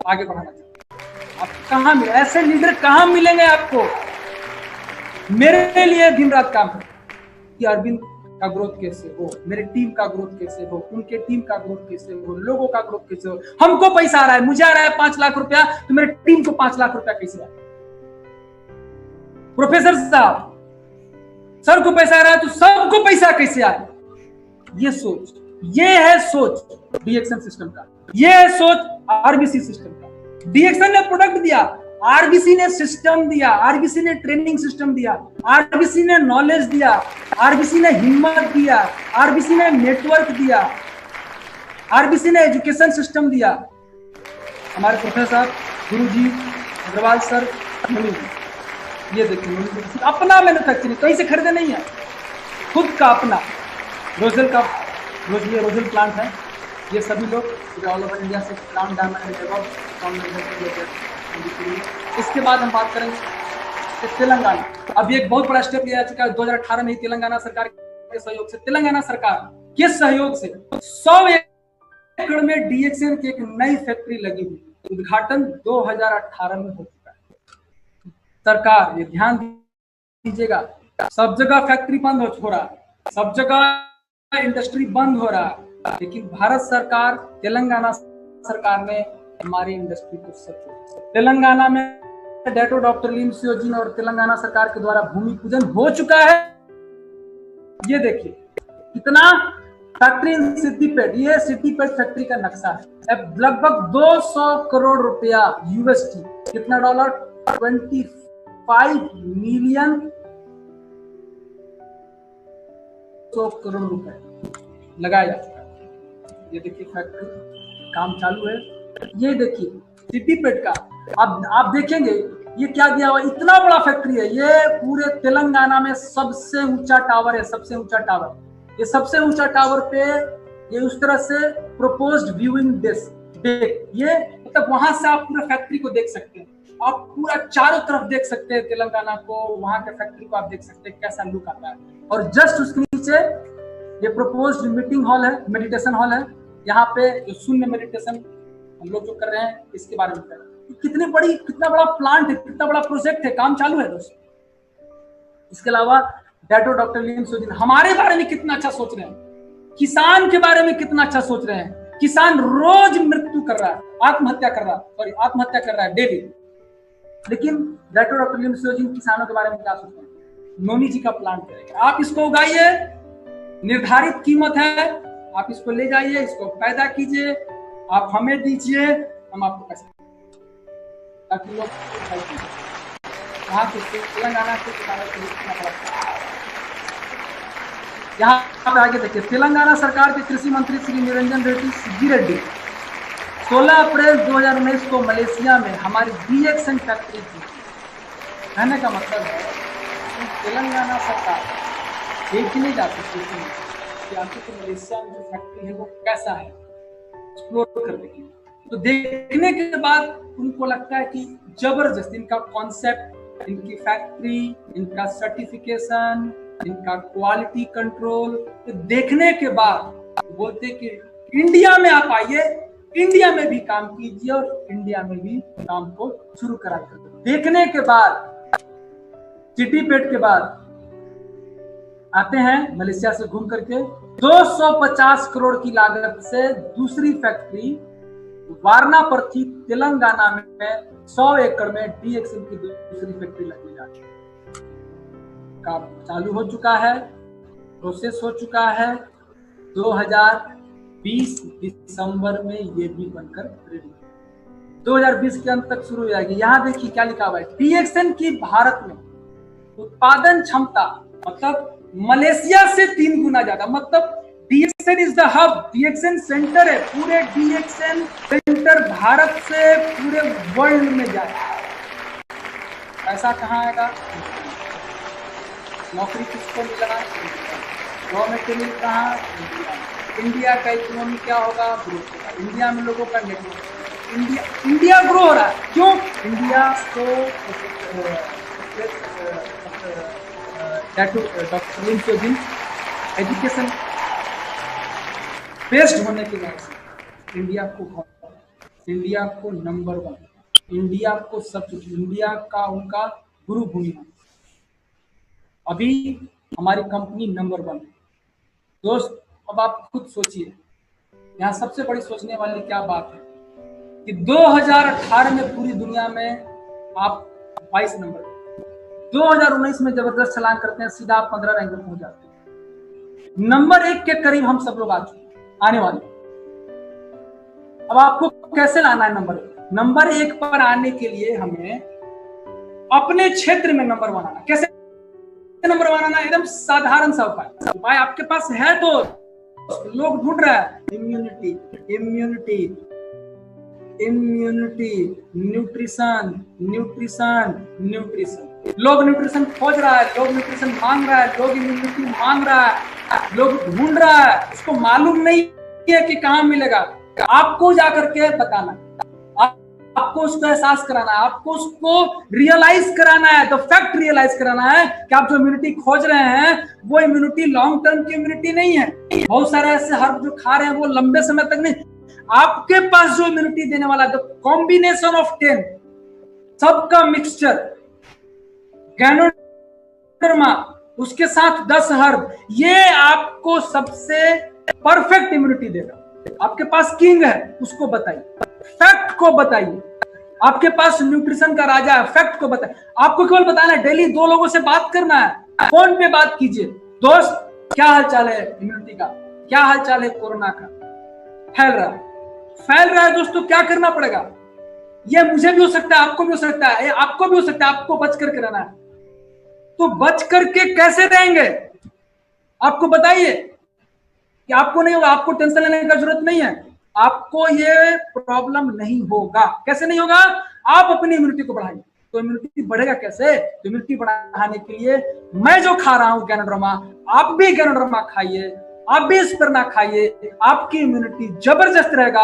आगे बढ़ाना चाहिए। आप कहाँ मिले, ऐसे लीडर कहाँ मिलेंगे आपको? मेरे लिए दिन रात काम करते कि अरविंद का ग्रोथ कैसे हो, मेरे टीम का ग्रोथ कैसे हो, उनके टीम का ग्रोथ कैसे हो, लोगों का ग्रोथ कैसे हो। हमको पैसा आ रहा है, मुझे आ रहा है 5 लाख रुपया, तो मेरे टीम को 5 लाख रुपया कैसे आए? प्रोफेसर साहब, सर को पैसा आ रहा है तो सबको पैसा कैसे आए? ये सोच, ये है सोच डीएक्शन सिस्टम का, ये है सोच आरबीसी सिस्टम का। डीएक्शन ने प्रोडक्ट दिया, आरबीसी ने सिस्टम दिया, आरबीसी ने ट्रेनिंग सिस्टम दिया, आरबीसी ने नॉलेज दिया, आरबीसी ने हिम्मत दिया, आरबीसी ने नेटवर्क दिया, आरबीसी ने एजुकेशन सिस्टम दिया। हमारे प्रोफेसर साहब, गुरु जी, अग्रवाल सर, ये देखिए अपना मैन्युफैक्चरिंग, कहीं से खरीदे नहीं है, खुद का अपना रोजेल का, रोजेल प्लांट है। ये सभी लोग ऑल ओवर इंडिया से प्लांट इसके बाद हम बात करेंगे तेलंगाना। अब एक बहुत बड़ा स्टेप लिया जा चुका है 2018 में ही, तेलंगाना सरकार के सहयोग से, तेलंगाना सरकार के सहयोग से 100 एकड़ में डीएक्शन की एक नई फैक्ट्री लगी हुई, उद्घाटन 2018 में हो चुका है। सरकार ये ध्यान दीजिएगा, सब जगह फैक्ट्री बंद हो रहा है, सब जगह इंडस्ट्री बंद हो रहा है, लेकिन भारत सरकार, तेलंगाना सरकार ने हमारी इंडस्ट्री को सपोर्ट। तेलंगाना में डैटो डॉक्टर लीम सियोजिन और तेलंगाना सरकार के द्वारा भूमि पूजन हो चुका है। ये देखिए कितना फैक्ट्री इन सिद्दीपेट, ये सिद्दीपेट फैक्ट्री का नक्शा है। लगभग 200 करोड़ रुपया यूएसडी, कितना डॉलर? 25 मिलियन 100 करोड़ रुपए लगाया जा चुका है। ये देखिए फैक्ट्री काम चालू है। ये देखिए सिद्दीपेट का, अब आप देखेंगे ये क्या दिया हुआ, इतना बड़ा फैक्ट्री है। ये पूरे तेलंगाना में सबसे ऊंचा टावर है, सबसे ऊंचा टावर। ये सबसे ऊंचा टावर पे ये उस तरह से प्रोपोज्ड व्यूइंग डेक, ये मतलब वहां से आप पूरे फैक्ट्री को देख सकते हैं, आप पूरा चारों तरफ देख सकते हैं तेलंगाना को, वहां के फैक्ट्री को आप देख सकते हैं कैसा लुक आता है। और जस्ट उसके नीचे ये प्रोपोज्ड मीटिंग हॉल है, मेडिटेशन हॉल है। यहाँ पे जो शून्य मेडिटेशन हम लोग जो कर रहे हैं इसके बारे में कर रहे हैं। कितना बड़ा प्लांट है, कितना बड़ा प्रोजेक्ट है, काम चालू है दोस्तों। इसके अलावा डैटो डॉक्टर लीम सियोजिन हमारे बारे में कितना अच्छा सोच रहे हैं, किसान के बारे में कितना अच्छा सोच रहे हैं। किसान रोज मृत्यु कर रहा है, आत्महत्या कर रहा है डेली, लेकिन डैटो डॉक्टर लीम सियोजिन किसानों के बारे में क्या सोच रहे हैं? नोनी जी का प्लांट करेंगे, आप इसको उगाइए, निर्धारित कीमत है, आप इसको ले जाइए, इसको पैदा कीजिए, आप हमें दीजिए, हम आपको पैसा, ताकि लोग वहां के तेलंगाना के किसानों के लिए। यहाँ पे आगे देखिए, तेलंगाना सरकार के कृषि मंत्री श्री निरंजन रेड्डी 16 अप्रैल 2019 को मलेशिया में हमारी डीएक्शन फैक्ट्री की। कहने का मतलब है कि तेलंगाना सरकार देखने जा सकती है कि आपकी मलेशिया में जो फैक्ट्री है वो कैसा है, एक्सप्लोर करने के लिए। तो देखने के बाद उनको लगता है कि जबरदस्त इनका कॉन्सेप्ट, इनकी फैक्ट्री, इनका सर्टिफिकेशन, इनका क्वालिटी कंट्रोल, तो देखने के बाद बोलते कि इंडिया में आप आइए, इंडिया में भी काम कीजिए और इंडिया में भी काम को शुरू करा कर। देखने के बाद सिद्दीपेट के बाद आते हैं मलेशिया से घूम करके 250 करोड़ की लागत से दूसरी फैक्ट्री वारनापर्थी तेलंगाना में 100 एकड़ में डीएक्शन की दूसरी फैक्ट्री लगने जा रही है। काम चालू हो चुका है, प्रोसेस हो चुका है। 2020 दिसंबर में ये भी बनकर रेडी, 2020 के अंत तक शुरू हो जाएगी। यहाँ देखिए क्या लिखा हुआ है, डीएक्शन की भारत में उत्पादन क्षमता मतलब मलेशिया से 3 गुना ज्यादा, मतलब DXN is the hub, DXN centre है, पूरे DXN सेंटर भारत से पूरे वर्ल्ड में जाए। पैसा कहाँ आएगा? नौकरी किसको मिलेगा? रॉ मटेरियल कहाँ? इंडिया का इकोनॉमी क्या होगा? ग्रो होगा। इंडिया में लोगों का नेटवर्क, इंडिया ग्रो हो रहा है। क्यों? इंडिया को डॉक्टर एजुकेशन बेस्ड होने की वजह से इंडिया को नंबर 1, इंडिया को सब कुछ, इंडिया का उनका गुरु भूमि है। अभी हमारी कंपनी नंबर 1। दोस्त, अब आप खुद सोचिए, यहाँ सबसे बड़ी सोचने वाली क्या बात है कि 2018 में पूरी दुनिया में आप 22 नंबर, 2019 में जबरदस्त छलांग करते हैं, सीधा आप 15 रैंक में पहुंच जाते हैं। नंबर 1 के करीब हम सब लोग आ चुके, आने वाले। अब आपको कैसे लाना है नंबर 1? नंबर 1 पर आने के लिए हमें अपने क्षेत्र में नंबर 1 आना। कैसे नंबर 1 आना? एकदम साधारण सा उपाय आपके पास है। तो लोग ढूंढ रहा है immunity, immunity, immunity, nutrition, nutrition, nutrition. लोग न्यूट्रिशन खोज रहा है, लोग न्यूट्रिशन मांग रहा है, लोग इम्यूनिटी मांग रहा है, लोग ढूंढ रहा है। उसको मालूम नहीं है कि कहाँ मिलेगा। आपको जाकर के बताना, आपको उसको एहसास कराना है, आपको उसको रियलाइज कराना है, तो फैक्ट रियलाइज कराना है कि आप जो इम्यूनिटी खोज रहे हैं वो इम्यूनिटी लॉन्ग टर्म की इम्यूनिटी नहीं है। बहुत सारे ऐसे हर्ब जो खा रहे हैं वो लंबे समय तक नहीं। आपके पास जो इम्यूनिटी देने वाला द कॉम्बिनेशन ऑफ 10, सबका मिक्सचर, गैनोडर्मा, उसके साथ 10 हर्ब, ये आपको सबसे परफेक्ट इम्यूनिटी देगा। आपके पास किंग है, उसको बताइए, फैक्ट को बताइए। आपके पास न्यूट्रिशन का राजा है, फैक्ट को बताइए। आपको केवल बताना है, डेली 2 लोगों से बात करना है, फोन पे बात कीजिए। दोस्त, क्या हालचाल है इम्यूनिटी का? क्या हालचाल है कोरोना का? फैल रहा है दोस्तों, क्या करना पड़ेगा? ये मुझे भी हो सकता है, आपको भी हो सकता है, आपको भी हो सकता है। आपको बच करके रहना है। तो बच करके कैसे रहेंगे? आपको बताइए कि आपको नहीं होगा, आपको टेंशन लेने की जरूरत नहीं है, आपको ये प्रॉब्लम नहीं होगा। कैसे नहीं होगा? आप अपनी इम्यूनिटी को बढ़ाइए। तो इम्यूनिटी बढ़ेगा कैसे? तो इम्यूनिटी बढ़ाने के लिए मैं जो खा रहा हूं गैनोडर्मा, आप भी गैनोडर्मा खाइए, आप भी स्पिरुलिना खाइए, आपकी इम्यूनिटी जबरदस्त रहेगा।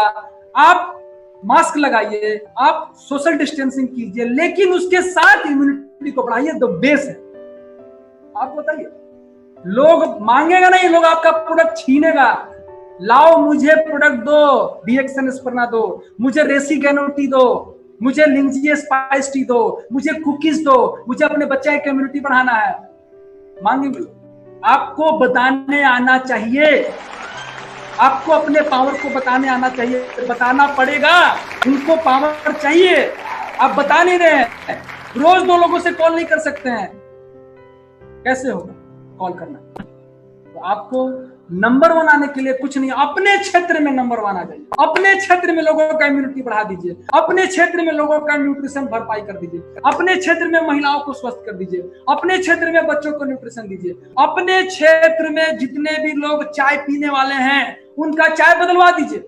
आप मास्क लगाइए, आप सोशल डिस्टेंसिंग कीजिए, लेकिन उसके साथ इम्यूनिटी को बढ़ाइए। तो बेस है। आप बताइए, लोग मांगेगा नहीं, लोग आपका प्रोडक्ट छीनेगा। लाओ, मुझे प्रोडक्ट दो, DXN स्पिरुलिना दो, मुझे रेसिगैनो-टी दो, मुझे लिंजिया स्पाइस टी दो, मुझे कुकीज दो, मुझे अपने बच्चे की इम्यूनिटी बढ़ाना है। मांगेंगे। आपको बताने आना चाहिए, आपको अपने पावर को बताने आना चाहिए, बताना पड़ेगा। उनको पावर चाहिए, आप बता नहीं रहे हैं। रोज 2 लोगों से कॉल नहीं कर सकते हैं, कैसे होगा कॉल करना? तो आपको नंबर 1 आने के लिए कुछ नहीं, अपने क्षेत्र में नंबर 1 आ जाइए। अपने क्षेत्र में लोगों का इम्यूनिटी बढ़ा दीजिए, अपने क्षेत्र में लोगों का न्यूट्रिशन भरपाई कर दीजिए, अपने क्षेत्र में महिलाओं को स्वस्थ कर दीजिए, अपने क्षेत्र में बच्चों को न्यूट्रिशन दीजिए, अपने क्षेत्र में जितने भी लोग चाय पीने वाले हैं उनका चाय बदलवा दीजिए।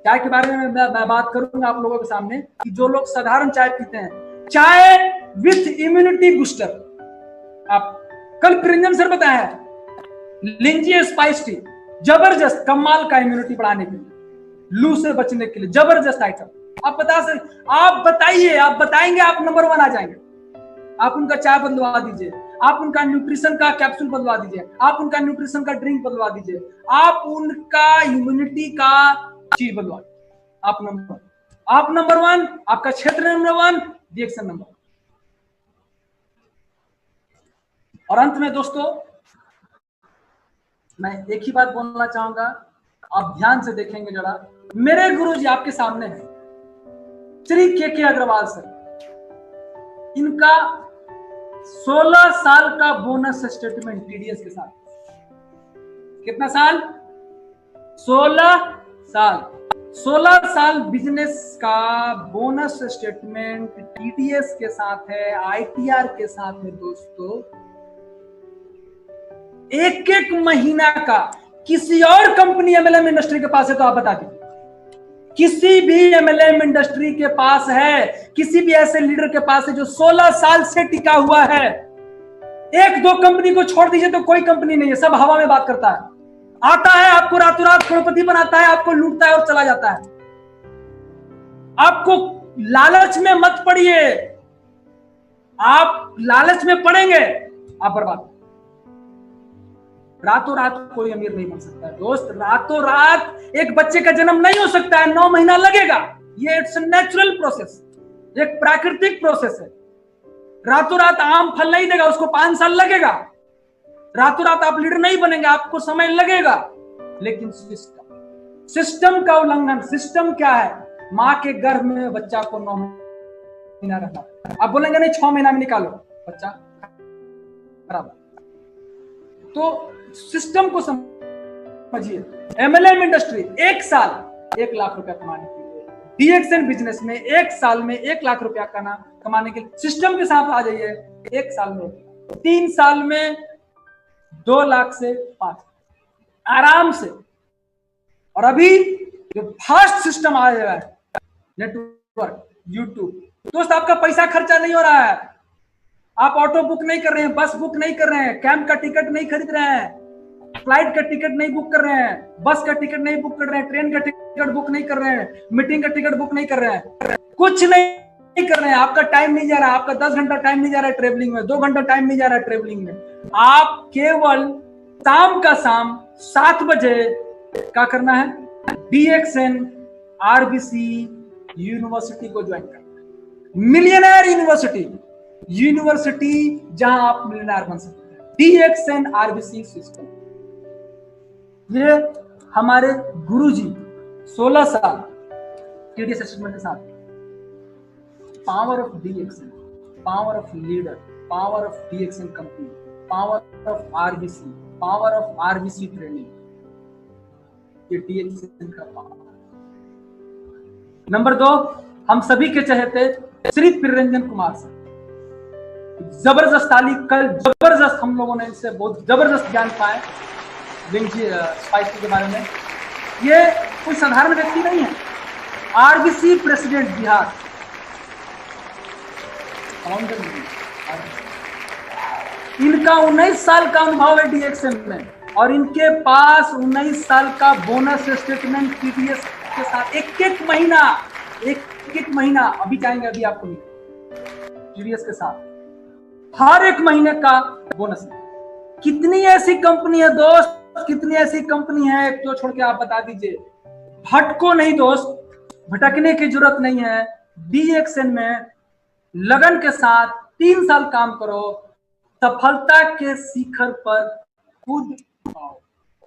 चाय के बारे में मैं बात करूंगा आप लोगों के सामने कि जो लोग साधारण चाय पीते हैं, चाय विथ इम्यूनिटी बूस्टर। आप कल प्रिंजन सर बताया है, लिंजिया स्पाइस टी, जबरदस्त, कमाल का इम्यूनिटी बढ़ाने के लिए, लू से बचने के लिए जबरदस्त आइटम। आप बता सकते, आप बताइए, आप बताएंगे, आप नंबर 1 आ जाएंगे। आप उनका चाय बदलवा दीजिए, आप उनका न्यूट्रिशन का कैप्सूल बदलवा दीजिए, आप उनका न्यूट्रिशन का ड्रिंक बदलवा दीजिए, आप उनका इम्यूनिटी का चीज बदलवा दीजिए। आप नंबर 1, आपका क्षेत्र नंबर 1, DXN नंबर 1। और अंत में दोस्तों, मैं एक ही बात बोलना चाहूंगा, आप ध्यान से देखेंगे जरा। मेरे गुरुजी आपके सामने हैं, श्री के अग्रवाल सर। इनका 16 साल का बोनस स्टेटमेंट TDS के साथ। कितना साल? 16 साल। 16 साल बिजनेस का बोनस स्टेटमेंट TDS के साथ है, ITR के साथ है दोस्तों। एक महीना का किसी और कंपनी एमएलएम इंडस्ट्री के पास है तो आप बता दीजिए। किसी भी एमएलएम इंडस्ट्री के पास है, किसी भी ऐसे लीडर के पास है जो 16 साल से टिका हुआ है? एक दो कंपनी को छोड़ दीजिए तो कोई कंपनी नहीं है, सब हवा में बात करता है। आता है, आपको रातों रात करोड़पति बनाता है, आपको लूटता है और चला जाता है। आपको लालच में मत पड़िए, आप लालच में पड़ेंगे आप बर्बाद। रातों रात कोई अमीर नहीं बन सकता है दोस्त, रातों रात एक बच्चे का जन्म नहीं हो सकता है, 9 महीना लगेगा। ये इट्स नेचुरल प्रोसेस, एक प्राकृतिक प्रोसेस है। रातों रात आम फल नहीं देगा, उसको 5 साल लगेगा। रातों रात आप लीडर नहीं बनेंगे, आपको समय लगेगा। लेकिन सिस्टम का उल्लंघन, सिस्टम क्या है? मां के गर्भ में बच्चा को 9 महीना रखना, आप बोलेंगे नहीं 6 महीना में निकालो, बच्चा खराब। तो सिस्टम को समझिए। एमएलएम इंडस्ट्री 1 साल 1 लाख रुपया कमाने के लिए, डीएक्सएन बिजनेस में 1 साल में 1 लाख रुपया कमाने के लिए सिस्टम के साथ आ जाइए। 1 साल में 3 साल में 2 लाख से 5 आराम से। और अभी जो फास्ट सिस्टम आ रहा है, नेटवर्क, यूट्यूब, दोस्त आपका पैसा खर्चा नहीं हो रहा है। आप ऑटो बुक नहीं कर रहे हैं, बस बुक नहीं कर रहे हैं, कैंप का टिकट नहीं खरीद रहे हैं, फ्लाइट का टिकट नहीं बुक कर रहे हैं, बस का टिकट नहीं बुक कर रहे हैं, ट्रेन का टिकट बुक नहीं कर रहे हैं, मीटिंग का टिकट बुक नहीं कर रहे हैं, कुछ नहीं कर रहे हैं। आपका टाइम नहीं जा रहा है, आपका 10 घंटा टाइम नहीं जा रहा है ट्रेवलिंग में, 2 घंटा टाइम नहीं जा रहा है ट्रेवलिंग में। आप केवल शाम का शाम 7 बजे क्या करना है? डीएक्सएन आरबीसी यूनिवर्सिटी को ज्वाइन करना है। मिलियनर यूनिवर्सिटी जहां आप मिलियनर बन सकते हैं। डीएक्सएन आरबीसी सिस्टम, ये हमारे गुरुजी 16 साल टीडीएस असेसमेंट के साथ, power of DXN, power of leader, power of DXN company, power of RBC, power of RBC training, ये डीएक्सएन का पावर। नंबर 2, हम सभी के चहेते श्री प्रियरंजन कुमार सर, जबरदस्त ताली। कल जबरदस्त हम लोगों ने इनसे बहुत जबरदस्त ज्ञान पाए स्पाइस के बारे में। ये कोई साधारण व्यक्ति नहीं है, आरबीसी प्रेसिडेंट बिहार, इनका 19 साल का अनुभव है डीएक्सएन में, और इनके पास 19 साल का बोनस स्टेटमेंट टीडीएस के साथ एक महीना अभी जाएंगे, अभी आपको टीडीएस के साथ हर एक महीने का बोनस। कितनी ऐसी कंपनी है दोस्त, कितनी ऐसी कंपनी है, एक तो छोड़ के आप बता दीजिए। भटको नहीं दोस्त, भटकने की जरूरत नहीं है। डीएक्सएन में लगन के साथ 3 साल काम करो, सफलता के शिखर पर कूद आओ।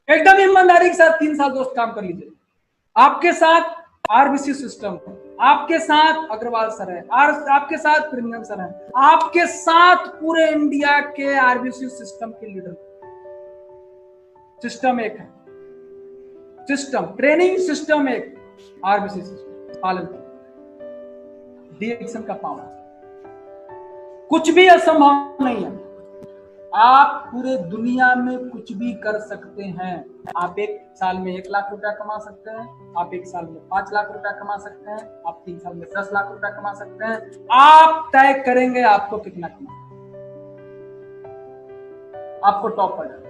एकदम ईमानदारी के साथ 3 साल दोस्त काम कर लीजिए। आपके साथ आरबीसी सिस्टम, आपके साथ अग्रवाल सर है, आपके साथ प्रीमियम सर है, आपके साथ पूरे इंडिया के आरबीसी सिस्टम के लीडर। सिस्टम एक है, सिस्टम ट्रेनिंग सिस्टम एक, आरबीसी सिस्टम पालन, डीएक्सएन का पावर। कुछ भी असंभव नहीं है, आप पूरे दुनिया में कुछ भी कर सकते हैं। आप 1 साल में 1 लाख रुपया कमा सकते हैं, आप 1 साल में 5 लाख रुपया कमा सकते हैं, आप 3 साल में 10 लाख रुपया कमा सकते हैं। आप तय करेंगे आपको कितना कमा, आपको टॉप पर जाना।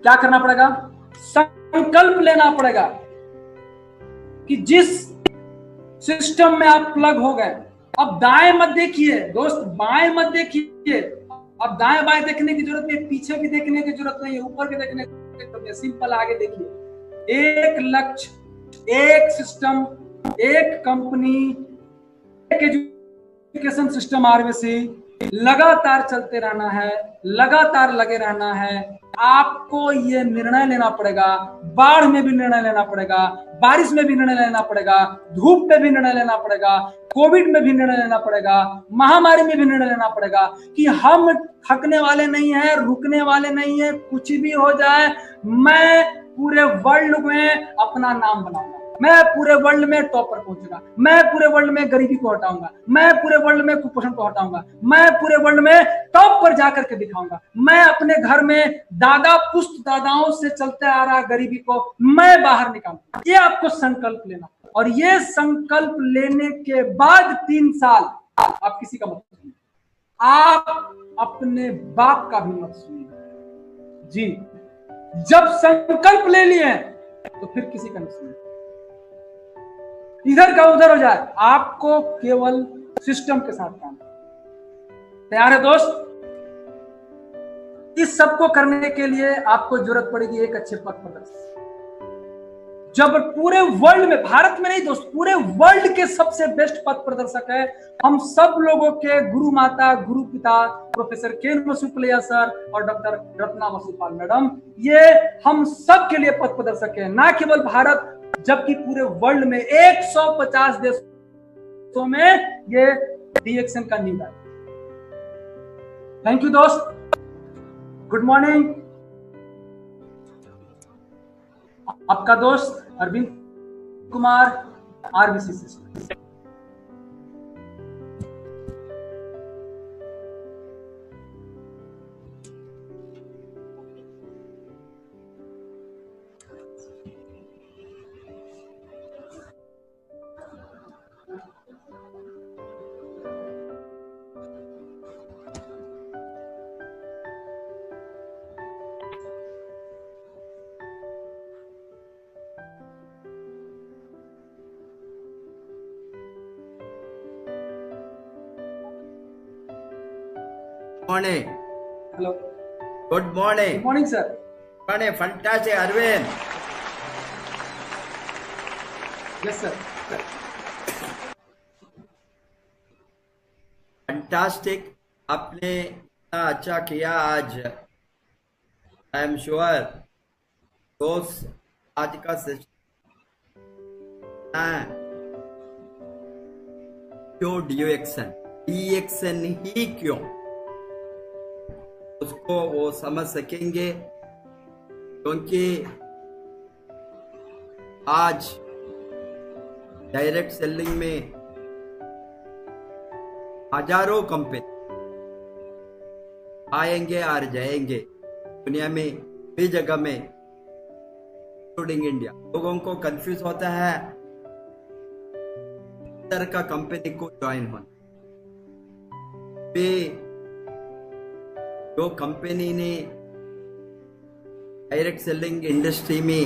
क्या करना पड़ेगा? संकल्प लेना पड़ेगा कि जिस सिस्टम में आप प्लग हो गए, अब दाएं मत देखिए दोस्त, बाएं मत देखिए। अब दाएं बाएं देखने की जरूरत नहीं, पीछे भी देखने की जरूरत नहीं है, ऊपर भी देखने की जरूरत नहीं, सिंपल आगे देखिए। एक लक्ष्य, एक सिस्टम, एक कंपनी, एक एजुकेशन सिस्टम आरबीसी, लगातार चलते रहना है, लगातार लगे रहना है। आपको ये निर्णय लेना पड़ेगा, बाढ़ में भी निर्णय लेना पड़ेगा, बारिश में भी निर्णय लेना पड़ेगा, धूप में भी निर्णय लेना पड़ेगा, कोविड में भी निर्णय लेना पड़ेगा, महामारी में भी निर्णय लेना पड़ेगा कि हम थकने वाले नहीं हैं, रुकने वाले नहीं हैं। कुछ भी हो जाए, मैं पूरे वर्ल्ड में अपना नाम बनाऊंगा। मैं पूरे वर्ल्ड में टॉप पर पहुंचूंगा, मैं पूरे वर्ल्ड में गरीबी को हटाऊंगा, मैं पूरे वर्ल्ड में कुपोषण को हटाऊंगा, मैं पूरे वर्ल्ड में टॉप पर जाकर के दिखाऊंगा, मैं अपने घर में दादा पुश्त दादाओं से चलते आ रहा गरीबी को मैं बाहर निकालूंगा। ये आपको संकल्प लेना, और ये संकल्प लेने के बाद 3 साल आप किसी का मत सुनिए, आप अपने बाप का भी मत सुनिए जी। जब संकल्प ले लिए तो फिर किसी का नहीं सुनिए, इधर का उधर हो जाए, आपको केवल सिस्टम के साथ काम। तैयार है दोस्त? इस सब को करने के लिए आपको जरूरत पड़ेगी एक अच्छे पथ प्रदर्शक। जब पूरे वर्ल्ड में, भारत में नहीं दोस्त, पूरे वर्ल्ड के सबसे बेस्ट पथ प्रदर्शक है हम सब लोगों के गुरु माता गुरु पिता प्रोफेसर केन वसुप्रिया सर और डॉक्टर रत्ना वसुपाल मैडम, ये हम सब के लिए पथ प्रदर्शक है, ना केवल भारत, जबकि पूरे वर्ल्ड में 150 देशों में ये डीएक्शन का नींव है। थैंक यू दोस्त, गुड मॉर्निंग। आपका दोस्त Arvind Kumar, RBC system. Morning. Hello. Good morning. Good morning, sir. Morning. Fantastic, Arvind. Yes, sir. Fantastic. आपने इतना अच्छा किया आज। आई एम श्योर दोस्त आज का सेशन क्यों डीएक्शन ही क्यों, उसको वो समझ सकेंगे, क्योंकि आज डायरेक्ट सेलिंग में हजारों कंपनी आएंगे और जाएंगे दुनिया में भी जगह में, इंक्लूडिंग इंडिया। लोगों को कंफ्यूज होता है तरह का कंपनी को ज्वाइन होना। जो कंपनी ने डायरेक्ट सेलिंग इंडस्ट्री में